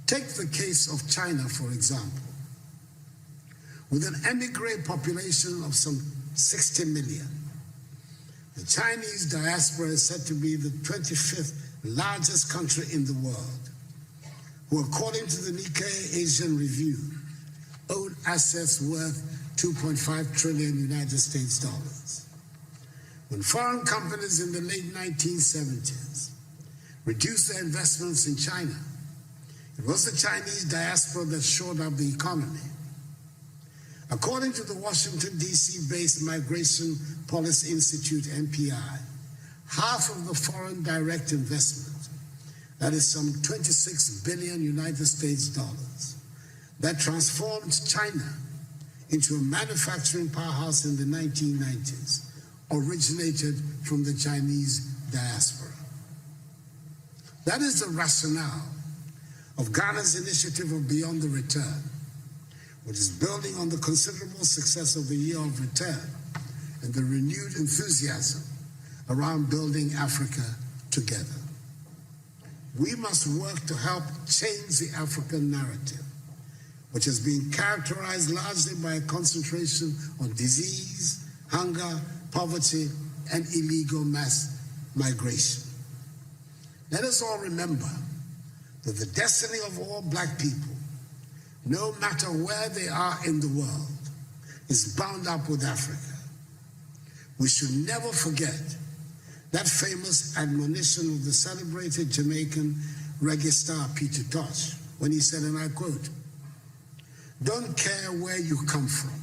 Take the case of China, for example. With an emigre population of some 60 million, the Chinese diaspora is said to be the 25th largest country in the world, who, according to the Nikkei Asian Review, own assets worth 2.5 trillion United States dollars. When foreign companies in the late 1970s reduced their investments in China, it was the Chinese diaspora that shored up the economy. According to the Washington, D.C.-based Migration Policy Institute, MPI, half of the foreign direct investment, that is some 26 billion United States dollars, that transformed China into a manufacturing powerhouse in the 1990s, originated from the Chinese diaspora. That is the rationale of Ghana's initiative of Beyond the Return, which is building on the considerable success of the Year of Return and the renewed enthusiasm around building Africa together. We must work to help change the African narrative, which has been characterized largely by a concentration on disease, hunger, poverty, and illegal mass migration. Let us all remember that the destiny of all Black people, no matter where they are in the world, is bound up with Africa. We should never forget that famous admonition of the celebrated Jamaican reggae star Peter Tosh, when he said, and I quote, "Don't care where you come from,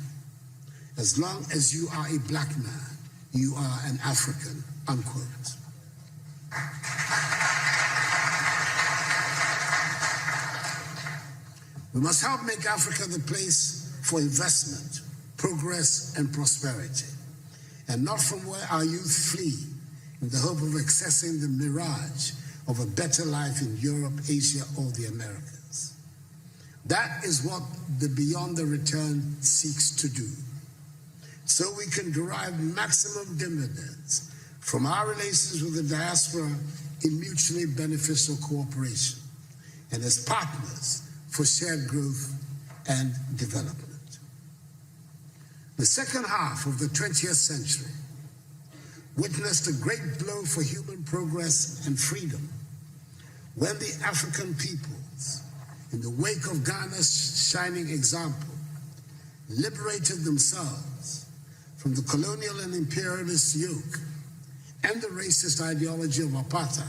as long as you are a Black man, you are an African," unquote. We must help make Africa the place for investment, progress, and prosperity, and not from where our youth flee in the hope of accessing the mirage of a better life in Europe, Asia, or the Americas. That is what the Beyond the Return seeks to do, so we can derive maximum dividends from our relations with the diaspora in mutually beneficial cooperation and as partners for shared growth and development. The second half of the 20th century witnessed a great blow for human progress and freedom when the African peoples, in the wake of Ghana's shining example, liberated themselves from the colonial and imperialist yoke and the racist ideology of apartheid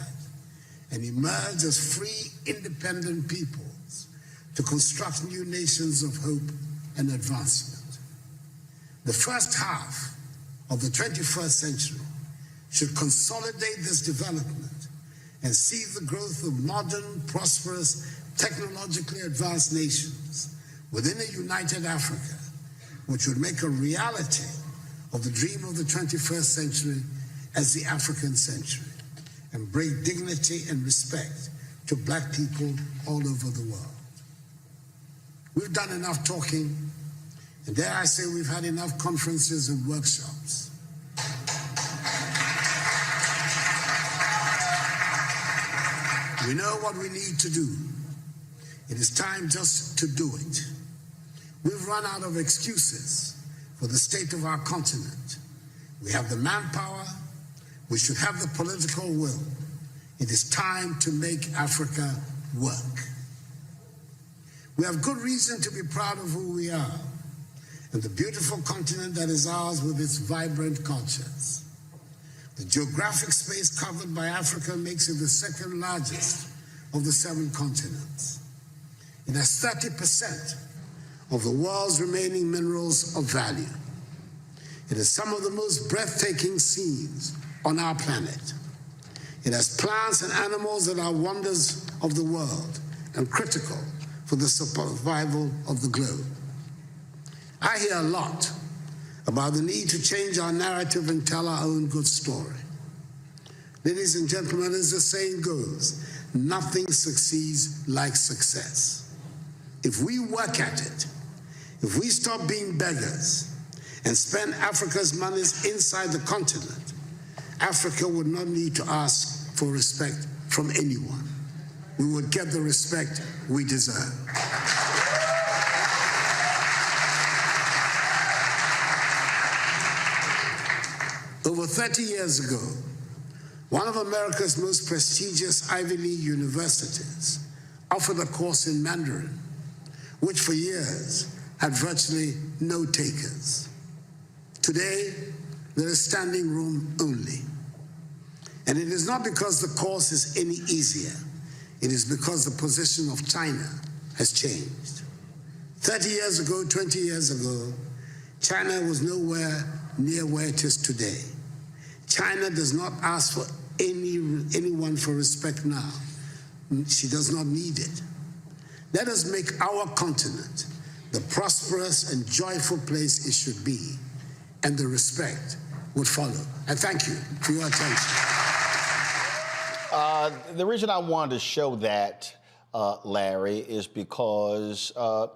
and emerged as free, independent peoples to construct new nations of hope and advancement. The first half of the 21st century should consolidate this development and see the growth of modern, prosperous, technologically advanced nations within a united Africa, which would make a reality of the dream of the 21st century as the African century and bring dignity and respect to Black people all over the world. We've done enough talking, and dare I say we've had enough conferences and workshops. We know what we need to do. It is time just to do it. We've run out of excuses for the state of our continent. We have the manpower. We should have the political will. It is time to make Africa work. We have good reason to be proud of who we are and the beautiful continent that is ours with its vibrant cultures. The geographic space covered by Africa makes it the second largest of the 7 continents. It has 30% of the world's remaining minerals of value. It has some of the most breathtaking scenes on our planet. It has plants and animals that are wonders of the world and critical for the survival of the globe. I hear a lot about the need to change our narrative and tell our own good story. Ladies and gentlemen, as the saying goes, nothing succeeds like success. If we work at it, if we stop being beggars and spend Africa's monies inside the continent, Africa would not need to ask for respect from anyone. We would get the respect we deserve. Over 30 years ago, one of America's most prestigious Ivy League universities offered a course in Mandarin, which for years had virtually no takers. Today, there is standing room only. And it is not because the course is any easier. It is because the position of China has changed. 30 years ago, 20 years ago, China was nowhere near where it is today. China does not ask for anyone for respect now. She does not need it. Let us make our continent the prosperous and joyful place it should be, and the respect would follow. I thank you for your attention. The reason I wanted to show that, Larry, is because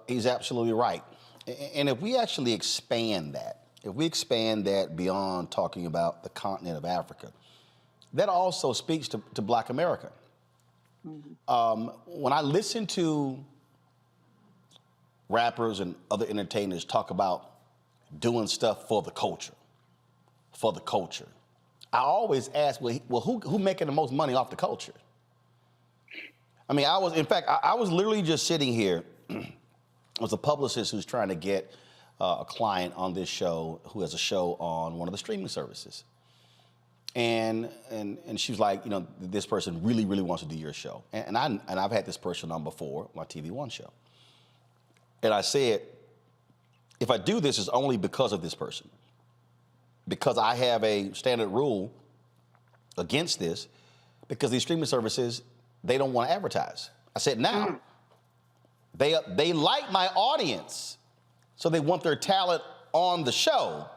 he's absolutely right. And if we actually expand that, if we expand that beyond talking about the continent of Africa, that also speaks to Black America. Mm-hmm. When I listen to rappers and other entertainers talk about doing stuff for the culture, I always ask, well, who making the most money off the culture? I mean, I was literally just sitting here. It was a publicist who's trying to get a client on this show who has a show on one of the streaming services. And she was like, you know, this person really, really wants to do your show. And I've had this person on before, my TV One show. And I said, if I do this, it's only because of this person. Because I have a standard rule against this, because these streaming services, they don't want to advertise. I said, now, they like my audience, so they want their talent on the show,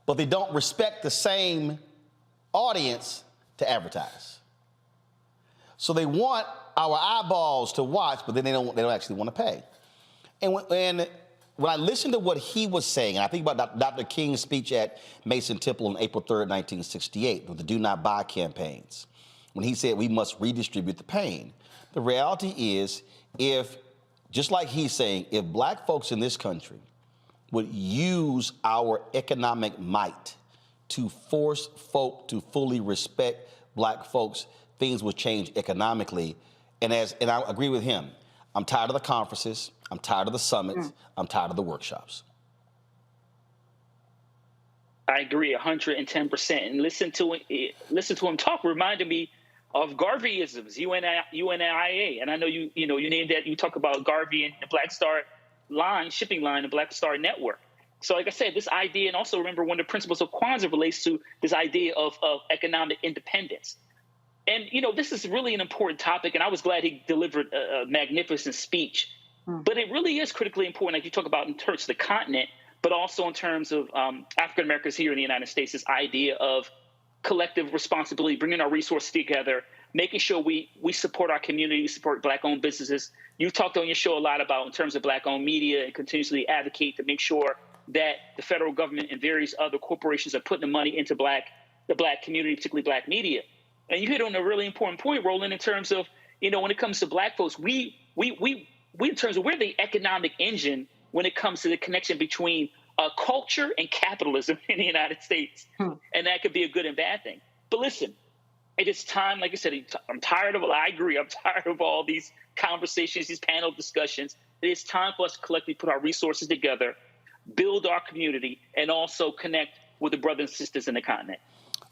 but they don't respect the same audience to advertise. So they want our eyeballs to watch, but then they don't actually want to pay. And when I listened to what he was saying, and I think about Dr. King's speech at Mason Temple on April 3rd, 1968, with the Do Not Buy campaigns, when he said we must redistribute the pain. The reality is, just like he's saying, if Black folks in this country would use our economic might to force folk to fully respect Black folks, things would change economically. And I agree with him. I'm tired of the conferences. I'm tired of the summits. I'm tired of the workshops. I agree 110%. And listen to him talk reminded me of Garveyisms, UNIA. And I know you named that. You talk about Garvey and the Black Star line, shipping line, the Black Star Network. So like I said, this idea, and also remember one of the principles of Kwanzaa relates to this idea of economic independence. And, this is really an important topic, and I was glad he delivered a magnificent speech. But it really is critically important, like you talk about in terms of the continent, but also in terms of African Americans here in the United States, this idea of collective responsibility, bringing our resources together, making sure we support our community, support Black-owned businesses. You talked on your show a lot about in terms of Black-owned media and continuously advocate to make sure that the federal government and various other corporations are putting the money into the Black community, particularly Black media. And you hit on a really important point, Roland, in terms of, when it comes to Black folks, we in terms of we're the economic engine when it comes to the connection between culture and capitalism in the United States. And that could be a good and bad thing. But listen, it is time, like I said, I agree, I'm tired of all these conversations, these panel discussions. It is time for us to collectively put our resources together, build our community, and also connect with the brothers and sisters in the continent.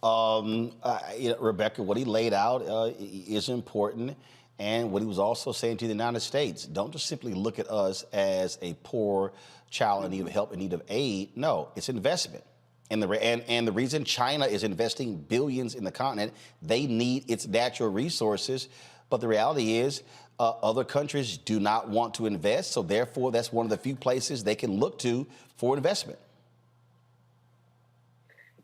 Rebecca, what he laid out is important. And what he was also saying to the United States, don't just simply look at us as a poor child in need of help, in need of aid. No, it's investment. And the reason China is investing billions in the continent, they need its natural resources. But the reality is other countries do not want to invest. So therefore, that's one of the few places they can look to for investment.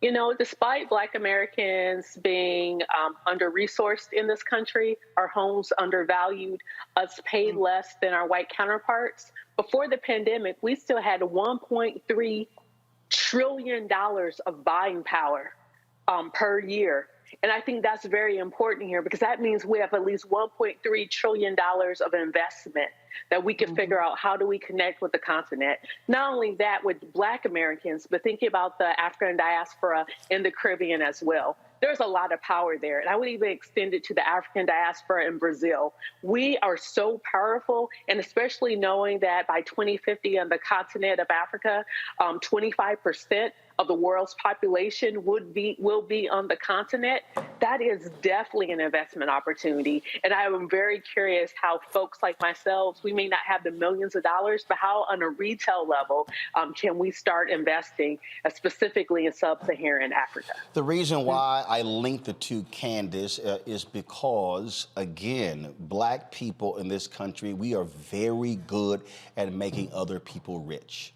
You know, despite Black Americans being under-resourced in this country, our homes undervalued, us paid less than our white counterparts, before the pandemic, we still had $1.3 trillion of buying power per year. And I think that's very important here because that means we have at least $1.3 trillion of investment that we can figure out how do we connect with the continent. Not only that with Black Americans, but thinking about the African diaspora in the Caribbean as well. There's a lot of power there. And I would even extend it to the African diaspora in Brazil. We are so powerful, and especially knowing that by 2050 on the continent of Africa, 25% of the world's population will be on the continent. That is definitely an investment opportunity. And I am very curious how folks like myself, we may not have the millions of dollars, but how on a retail level can we start investing specifically in sub-Saharan Africa? The reason why I linked the two, Candace, is because, again, Black people in this country, we are very good at making other people rich.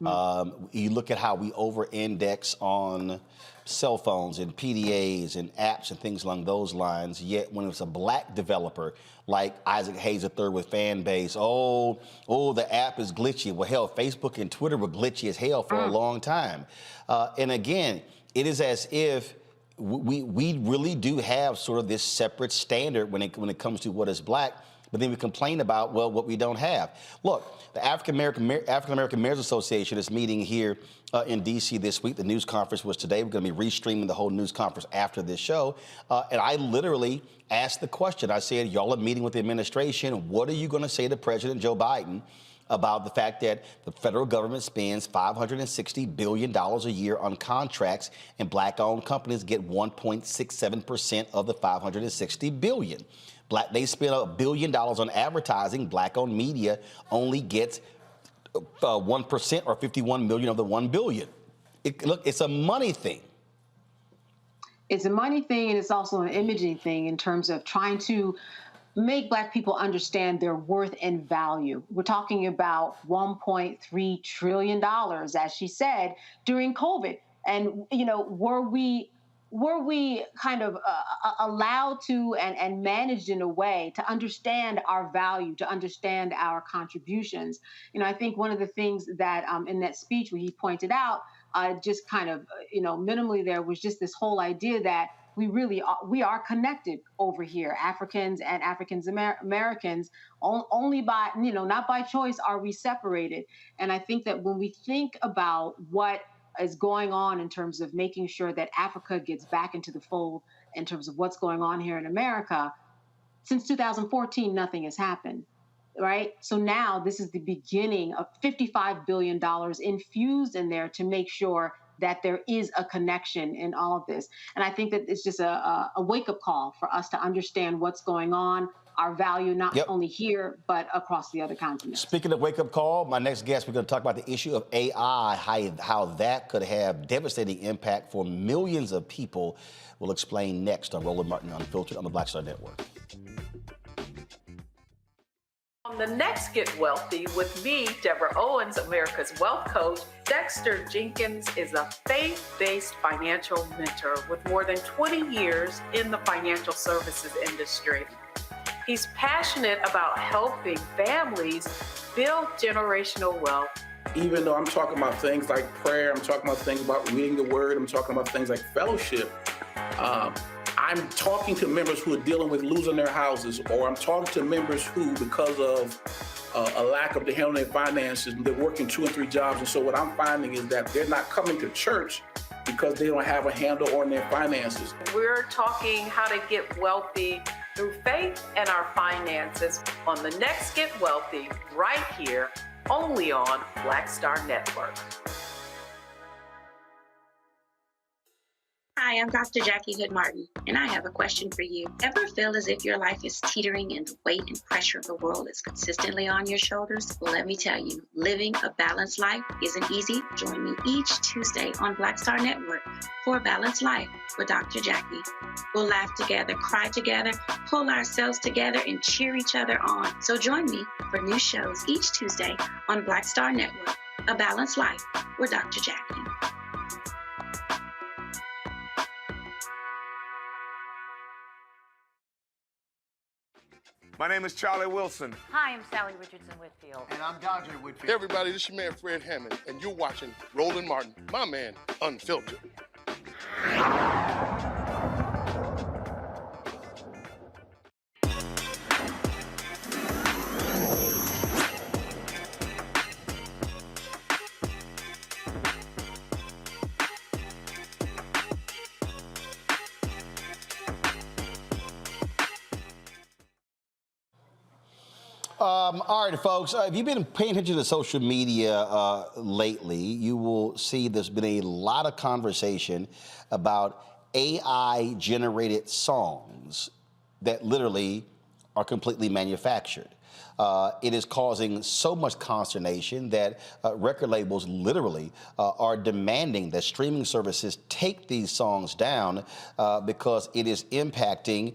You look at how we over-index on cell phones and PDAs and apps and things along those lines, yet when it's a Black developer like Isaac Hayes III with Fanbase, the app is glitchy. Well, hell, Facebook and Twitter were glitchy as hell for a long time. And again, it is as if we really do have sort of this separate standard when it comes to what is Black, but then we complain about, well, what we don't have. Look, the African American Mayors Association is meeting here in D.C. this week. The news conference was today. We're going to be restreaming the whole news conference after this show. And I literally asked the question. I said, y'all are meeting with the administration. What are you going to say to President Joe Biden about the fact that the federal government spends $560 billion a year on contracts and Black-owned companies get 1.67% of the $560 billion? They spend $1 billion on advertising. Black-owned media only gets 1% or 51 million of the $1 billion. Look, it's a money thing. It's a money thing, and it's also an imaging thing in terms of trying to make Black people understand their worth and value. We're talking about $1.3 trillion, as she said, during COVID. And, you know, were we kind of allowed to and managed in a way to understand our value, to understand our contributions? You know, I think one of the things that in that speech where he pointed out, just kind of, minimally there was just this whole idea that we are connected over here, Africans and Americans, only by, not by choice are we separated. And I think that when we think about what is going on in terms of making sure that Africa gets back into the fold in terms of what's going on here in America, since 2014, nothing has happened, right? So now this is the beginning of $55 billion infused in there to make sure that there is a connection in all of this. And I think that it's just a wake-up call for us to understand what's going on, our value, not only here, but across the other continents. Speaking of wake-up call, my next guest, we're going to talk about the issue of AI, how that could have devastating impact for millions of people. We'll explain next on Roland Martin Unfiltered on the Black Star Network. On the next Get Wealthy with me, Deborah Owens, America's Wealth Coach, Dexter Jenkins is a faith-based financial mentor with more than 20 years in the financial services industry. He's passionate about helping families build generational wealth. Even though I'm talking about things like prayer, I'm talking about things about reading the word, I'm talking about things like fellowship, I'm talking to members who are dealing with losing their houses, or I'm talking to members who, because of a lack of the handling their finances, they're working 2 and 3 jobs. And so what I'm finding is that they're not coming to church because they don't have a handle on their finances. We're talking how to get wealthy through faith and our finances on the next Get Wealthy, right here, only on Black Star Network. Hi, I'm Dr. Jackie Hood Martin, and I have a question for you. Ever feel as if your life is teetering and the weight and pressure of the world is consistently on your shoulders? Well, let me tell you, living a balanced life isn't easy. Join me each Tuesday on Black Star Network for A Balanced Life with Dr. Jackie. We'll laugh together, cry together, pull ourselves together, and cheer each other on. So join me for new shows each Tuesday on Black Star Network, A Balanced Life with Dr. Jackie. My name is Charlie Wilson. Hi, I'm Sally Richardson Whitfield. And I'm Dodger Whitfield. Hey everybody, this is your man Fred Hammond, and you're watching Roland Martin, my man, Unfiltered. All right, folks, if you've been paying attention to social media lately, you will see there's been a lot of conversation about AI-generated songs that literally are completely manufactured. It is causing so much consternation that record labels literally are demanding that streaming services take these songs down because it is impacting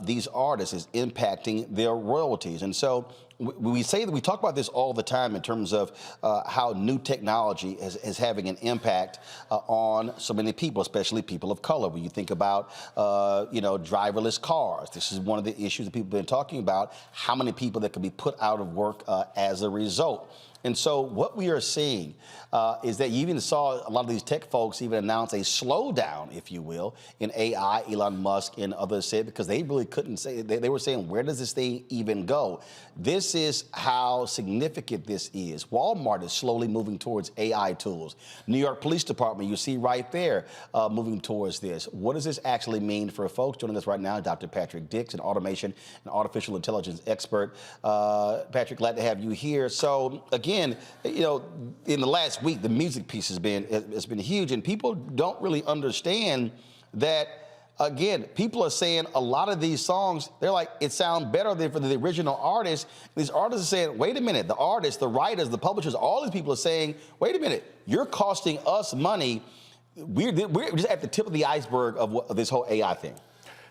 these artists, is impacting their royalties. And so we say that we talk about this all the time in terms of how new technology is having an impact on so many people, especially people of color. When you think about, driverless cars, this is one of the issues that people have been talking about, how many people that could be put out of work as a result. And so what we are seeing is that you even saw a lot of these tech folks even announce a slowdown, if you will, in AI. Elon Musk and others said, because they really couldn't say, they were saying, where does this thing even go? This is how significant this is. Walmart is slowly moving towards AI tools. New York Police Department, you see right there, moving towards this. What does this actually mean for folks? Joining us right now, Dr. Patrick Dix, an automation and artificial intelligence expert. Patrick, glad to have you here. So again, in the last week, the music piece has been huge, and people don't really understand that. Again, people are saying a lot of these songs, they're like, it sounds better than for the original artist. These artists are saying, wait a minute, the artists, the writers, the publishers, all these people are saying, wait a minute, you're costing us money. We're just at the tip of the iceberg of this whole AI thing.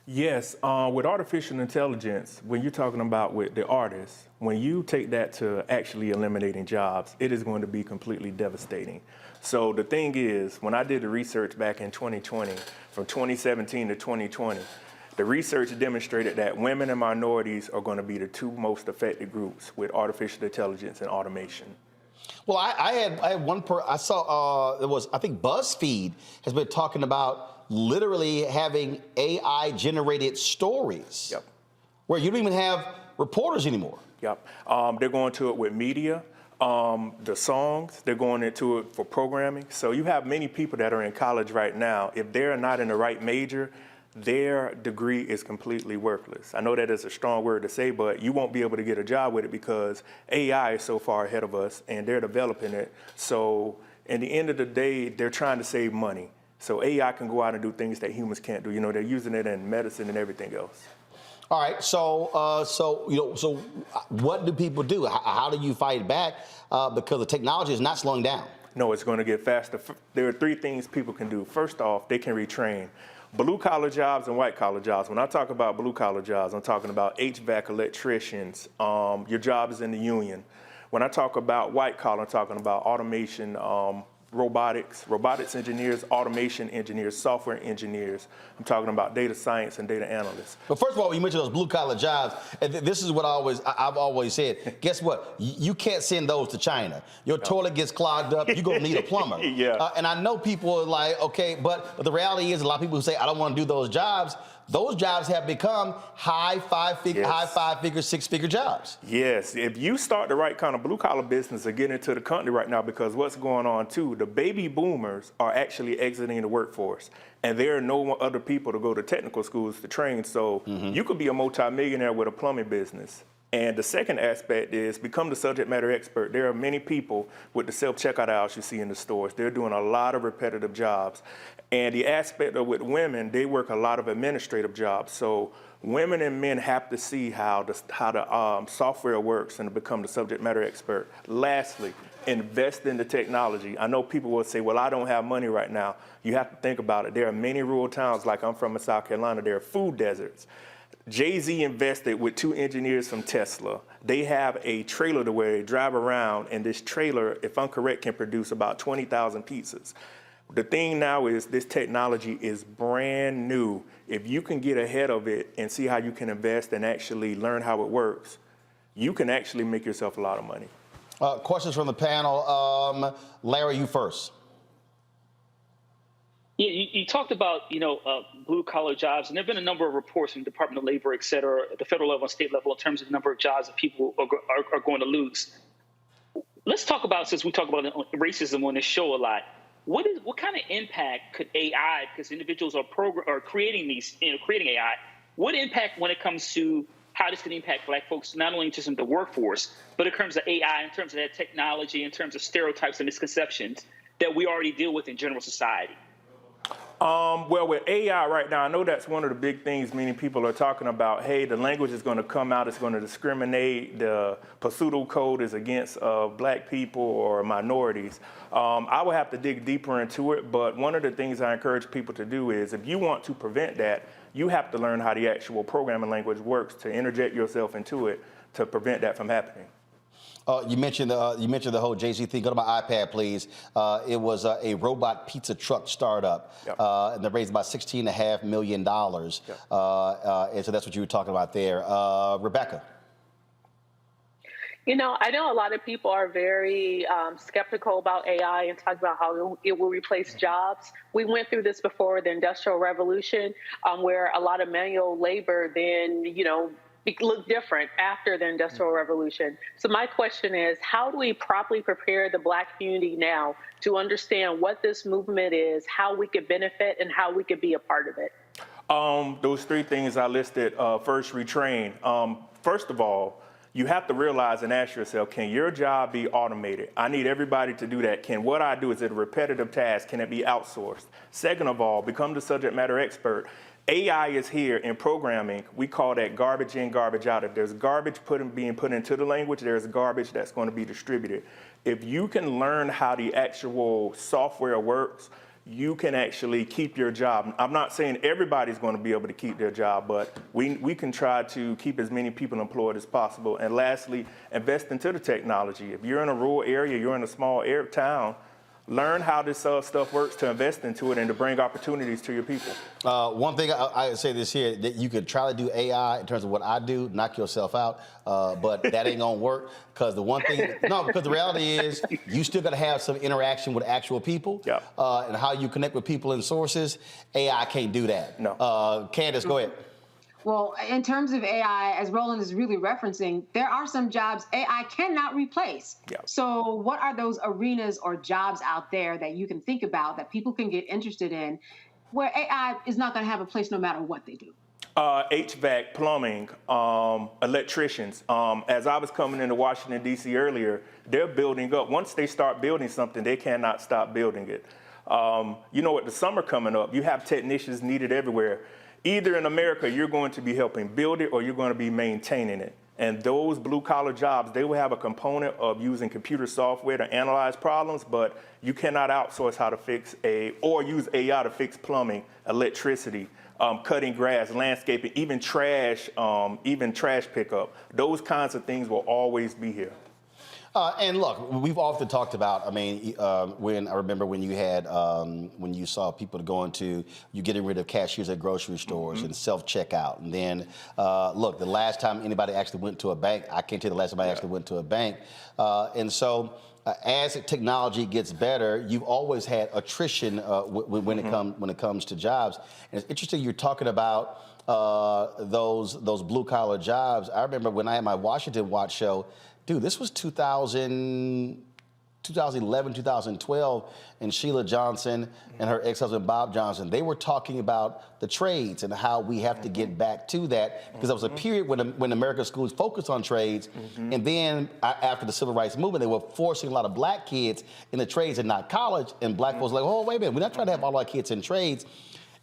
Yes, with artificial intelligence, when you're talking about with the artists, when you take that to actually eliminating jobs, it is going to be completely devastating. So the thing is, when I did the research back in 2020, from 2017 to 2020, the research demonstrated that women and minorities are going to be the two most affected groups with artificial intelligence and automation. Well, I had one I saw, I think BuzzFeed has been talking about literally having AI-generated stories. Yep. Where you don't even have reporters anymore. Yep. They're going to it with media, the songs, they're going into it for programming. So you have many people that are in college right now, if they're not in the right major, their degree is completely worthless. I know that is a strong word to say, but you won't be able to get a job with it because AI is so far ahead of us and they're developing it. So in the end of the day, they're trying to save money. So AI can go out and do things that humans can't do. They're using it in medicine and everything else. All right. So what do people do? How do you fight back? Because the technology is not slowing down. No, it's going to get faster. There are three things people can do. First off, they can retrain. Blue-collar jobs and white-collar jobs. When I talk about blue-collar jobs, I'm talking about HVAC electricians. Your job is in the union. When I talk about white-collar, I'm talking about automation, robotics engineers, automation engineers, software engineers. I'm talking about data science and data analysts. But first of all, you mentioned those blue-collar jobs, and this is what I've always said. Guess what? You can't send those to China. Your toilet gets clogged up, you're going to need a plumber. Yeah. And I know people are like, okay, but the reality is a lot of people who say, I don't want to do those jobs have become high five-figure, six-figure jobs. Yes, if you start the right kind of blue-collar business or get into the country right now, because what's going on too, the baby boomers are actually exiting the workforce, and there are no other people to go to technical schools to train. So you could be a multimillionaire with a plumbing business And the second aspect is become the subject matter expert. There are many people with the self-checkout aisles you see in the stores. They're doing a lot of repetitive jobs. And the aspect of with women, they work a lot of administrative jobs. So women and men have to see how the software works and become the subject matter expert. Lastly, invest in the technology. I know people will say, well, I don't have money right now. You have to think about it. There are many rural towns, like I'm from in South Carolina, there are food deserts. Jay-Z invested with 2 engineers from Tesla. They have a trailer to where they drive around, and this trailer, if I'm correct, can produce about 20,000 pizzas. The thing now is this technology is brand new. If you can get ahead of it and see how you can invest and actually learn how it works, you can actually make yourself a lot of money. Questions from the panel. Larry, you first. Yeah, you talked about, blue-collar jobs, and there have been a number of reports from the Department of Labor, et cetera, at the federal level and state level in terms of the number of jobs that people are going to lose. Let's talk about, since we talk about racism on this show a lot, what kind of impact could AI, because individuals are creating creating AI, what impact when it comes to how this can impact Black folks, not only just in the workforce, but in terms of AI, in terms of that technology, in terms of stereotypes and misconceptions that we already deal with in general society? Well, with AI right now, I know that's one of the big things many people are talking about. Hey, the language is going to come out, it's going to discriminate, the pseudo code is against Black people or minorities. I would have to dig deeper into it, but one of the things I encourage people to do is if you want to prevent that, you have to learn how the actual programming language works to interject yourself into it to prevent that from happening. You mentioned the whole Jay-Z thing. Go to my iPad, please. It was a robot pizza truck startup, and they raised about $16.5 million. And so that's what you were talking about there. Rebecca. I know a lot of people are very skeptical about AI and talk about how it will replace jobs. We went through this before the Industrial Revolution, where a lot of manual labor then, it looked different after the Industrial Revolution. So my question is, how do we properly prepare the Black community now to understand what this movement is, how we could benefit, and how we could be a part of it? Those 3 things I listed, first, retrain. First of all, you have to realize and ask yourself, can your job be automated? I need everybody to do that. Can what I do, is it a repetitive task? Can it be outsourced? Second of all, become the subject matter expert. AI is here in programming. We call that garbage in, garbage out. If there's garbage being put into the language, there's garbage that's going to be distributed. If you can learn how the actual software works, you can actually keep your job. I'm not saying everybody's going to be able to keep their job, but we can try to keep as many people employed as possible. And lastly, invest into the technology. If you're in a rural area, you're in a small town, learn how this stuff works to invest into it and to bring opportunities to your people. One thing I say this here, that you could try to do AI in terms of what I do, knock yourself out, but that ain't gonna work, because the one thing, because the reality is you still gotta have some interaction with actual people, and how you connect with people and sources. AI can't do that. No. Candace, go ahead. Well, in terms of AI, as Roland is really referencing, there are some jobs AI cannot replace. So what are those arenas or jobs out there that you can think about that people can get interested in where AI is not going to have a place no matter what they do? HVAC, plumbing, electricians. As I was coming into Washington, D.C. earlier, they're building up. Once they start building something, they cannot stop building it. With the summer coming up, you have technicians needed everywhere. Either in America, you're going to be helping build it or you're going to be maintaining it. And those blue-collar jobs, they will have a component of using computer software to analyze problems, but you cannot outsource how to fix or use AI to fix plumbing, electricity, cutting grass, landscaping, even trash pickup. Those kinds of things will always be here. And look, we've often talked about, when I remember when you had, when you saw people going to, you getting rid of cashiers at grocery stores and self-checkout. And then, look, the last time anybody actually went to a bank, I can't tell you the last time I actually went to a bank. And so as technology gets better, you've always had attrition when it comes to jobs. And it's interesting you're talking about those blue-collar jobs. I remember when I had my Washington Watch show, dude, this was 2002, 2011, 2012, and Sheila Johnson and her ex-husband Bob Johnson, they were talking about the trades and how we have to get back to that, because there was a period when American schools focused on trades, and then after the civil rights movement, they were forcing a lot of black kids in the trades and not college, and black folks were like, oh, wait a minute, we're not trying to have all our kids in trades.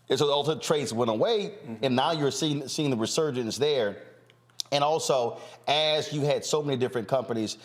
And so all the trades went away, and now you're seeing the resurgence there. And also, as you had so many different companies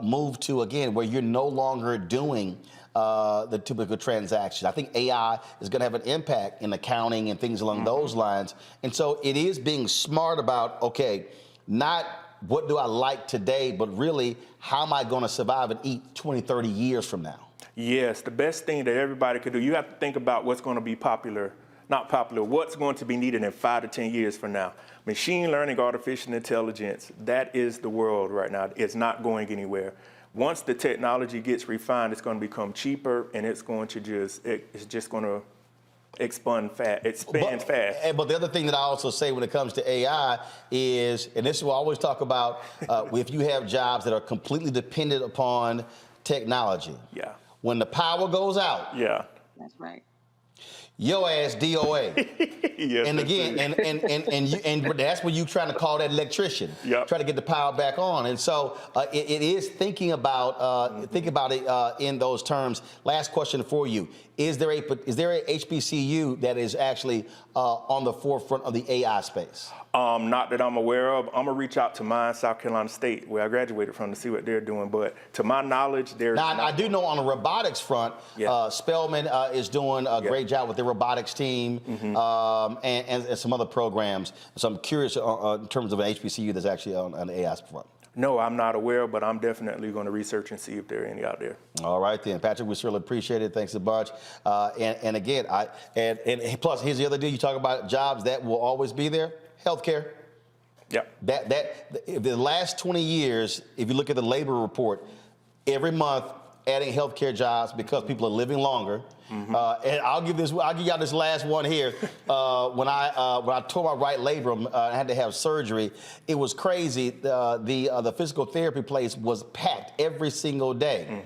move to, again, where you're no longer doing the typical transactions. I think AI is going to have an impact in accounting and things along those lines. And so it is being smart about, okay, not what do I like today, but really how am I going to survive and eat 20, 30 years from now? Yes, the best thing that everybody could do, you have to think about what's going to be popular, not popular, what's going to be needed in 5 to 10 years from now. Machine learning, artificial intelligence, that is the world right now. It's not going anywhere. Once the technology gets refined, it's going to become cheaper, and it's going to it's just going to expand fast. But the other thing that I also say when it comes to AI is, and this is what I always talk about, if you have jobs that are completely dependent upon technology. Yeah. When the power goes out. Yeah. That's right. Your ass DOA. Yes, and again, and that's when you trying to call that electrician. Yep. Try to get the power back on. And so it is thinking about it in those terms. Last question for you: Is there a HBCU that is actually on the forefront of the AI space? Not that I'm aware of. I'm gonna reach out to mine, South Carolina State, where I graduated from, to see what they're doing. But to my knowledge, there's. Now, I do know on the robotics front, Spelman is doing a great job with their robotics team and some other programs. So I'm curious in terms of an HBCU that's actually on the AI front. No, I'm not aware, but I'm definitely going to research and see if there are any out there. All right, then. Patrick, we certainly appreciate it. Thanks a bunch. And again, and plus, here's the other deal. You talk about jobs that will always be there. Healthcare. Yep. The last 20 years, if you look at the labor report, every month adding healthcare jobs because people are living longer. And I'll give y'all this last one here. When I tore my right labrum, I had to have surgery. It was crazy. The physical therapy place was packed every single day.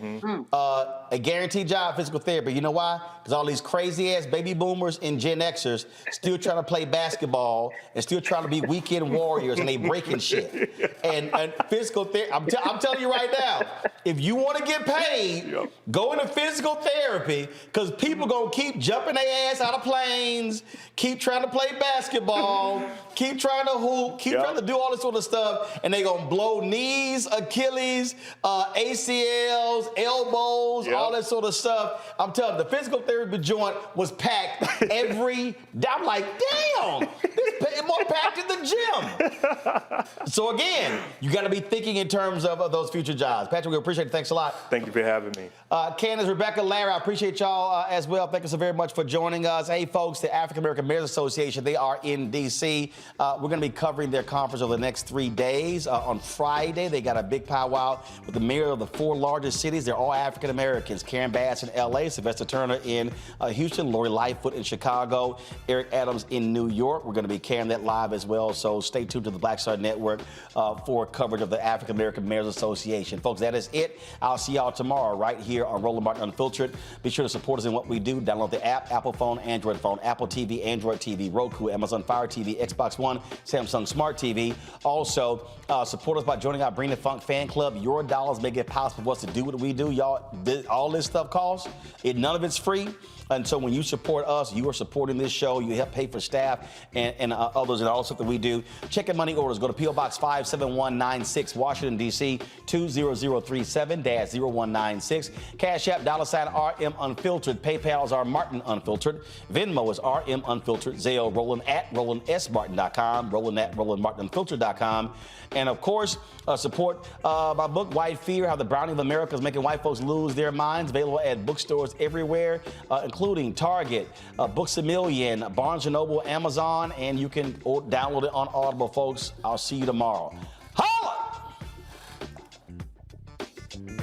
A guaranteed job, physical therapy. You know why? Because all these crazy ass baby boomers and Gen Xers still trying to play basketball and still trying to be weekend warriors, and they breaking shit. And physical therapy. I'm telling you right now, if you want to get paid, go into physical therapy, because people gonna keep jumping their ass out of planes, keep trying to play basketball, keep trying to hoop, keep trying to do all this sort of stuff, and they gonna blow knees, Achilles, ACLs, elbows, all that sort of stuff. I'm telling you, the physical therapy joint was packed every day. I'm like, damn, it's more packed in the gym. So again, you gotta be thinking in terms of those future jobs. Patrick, we appreciate it. Thanks a lot. Thank you for having me. Candace, Rebecca, Larry, I appreciate y'all as well. Thank you so very much for joining us. Hey, folks, the African American Mayors Association, they are in D.C. We're going to be covering their conference over the next 3 days. On Friday, they got a big powwow with the mayor of the 4 largest cities. They're all African Americans. Karen Bass in L.A., Sylvester Turner in Houston, Lori Lightfoot in Chicago, Eric Adams in New York. We're going to be carrying that live as well, so stay tuned to the Black Star Network for coverage of the African American Mayors Association. Folks, that is it. I'll see y'all tomorrow right here on Roland Martin Unfiltered. Be sure to support us in what we do. Download the app, Apple phone, Android phone, Apple TV, Android TV, Roku, Amazon Fire TV, Xbox One, Samsung Smart TV. Also, support us by joining our Bring the Funk fan club. Your dollars make it possible for us to do what we do. Y'all, all this stuff costs. None of it's free. And so when you support us, you are supporting this show. You help pay for staff and others and all the stuff that we do. Check in money orders. Go to P.O. Box 57196, Washington, D.C., 20037-0196. Cash App, $RM Unfiltered. PayPal is R Martin Unfiltered. Venmo is RM Unfiltered. Zelle, Roland at RolandSMartin.com. Roland at RolandMartinUnfiltered.com. And of course, support my book, White Fear, How the Browning of America is Making White Folks Lose Their Minds. Available at bookstores everywhere, including Target, Books A Million, Barnes & Noble, Amazon, and you can download it on Audible, folks. I'll see you tomorrow. Holla!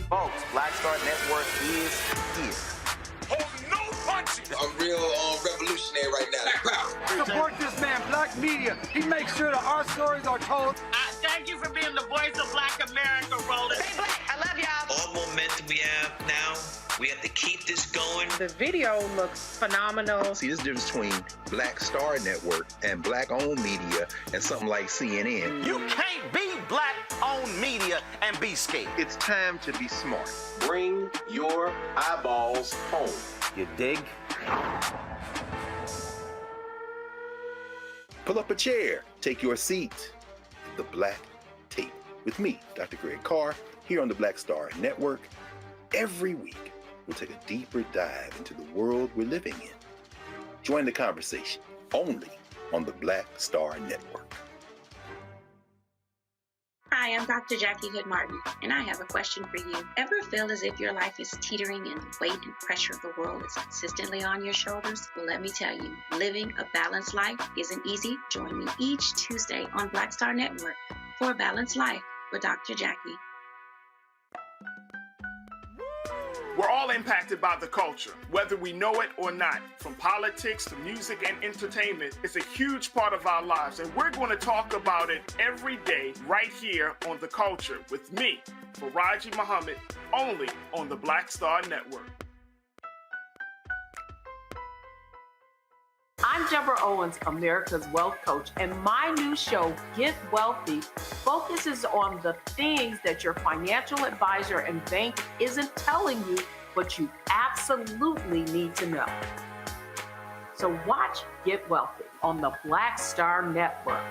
Folks, Black Star Network is here. I'm real revolutionary right now. Support this man, Black Media. He makes sure that our stories are told. Thank you for being the voice of Black America, Roland. Stay black. I love y'all. All momentum we have now We have to keep this going. The video looks phenomenal. See, there's a difference between Black Star Network and Black-owned media and something like CNN. You can't be Black-owned media and be scared. It's time to be smart. Bring your eyeballs home. You dig? Pull up a chair, take your seat. The Black Tape with me, Dr. Greg Carr, here on the Black Star Network. Every week, we'll take a deeper dive into the world we're living in. Join the conversation only on the Black Star Network. Hi, I'm Dr. Jackie Hood Martin, and I have a question for you. Ever feel as if your life is teetering and the weight and pressure of the world is consistently on your shoulders? Well, let me tell you, living a balanced life isn't easy. Join me each Tuesday on Black Star Network for A Balanced Life with Dr. Jackie. We're all impacted by the culture, whether we know it or not. From politics to music and entertainment, it's a huge part of our lives, and we're going to talk about it every day right here on The Culture with me, Faraji Muhammad, only on the Black Star Network. I'm Deborah Owens, America's Wealth Coach, and my new show, Get Wealthy, focuses on the things that your financial advisor and bank isn't telling you, but you absolutely need to know. So watch Get Wealthy on the Black Star Network.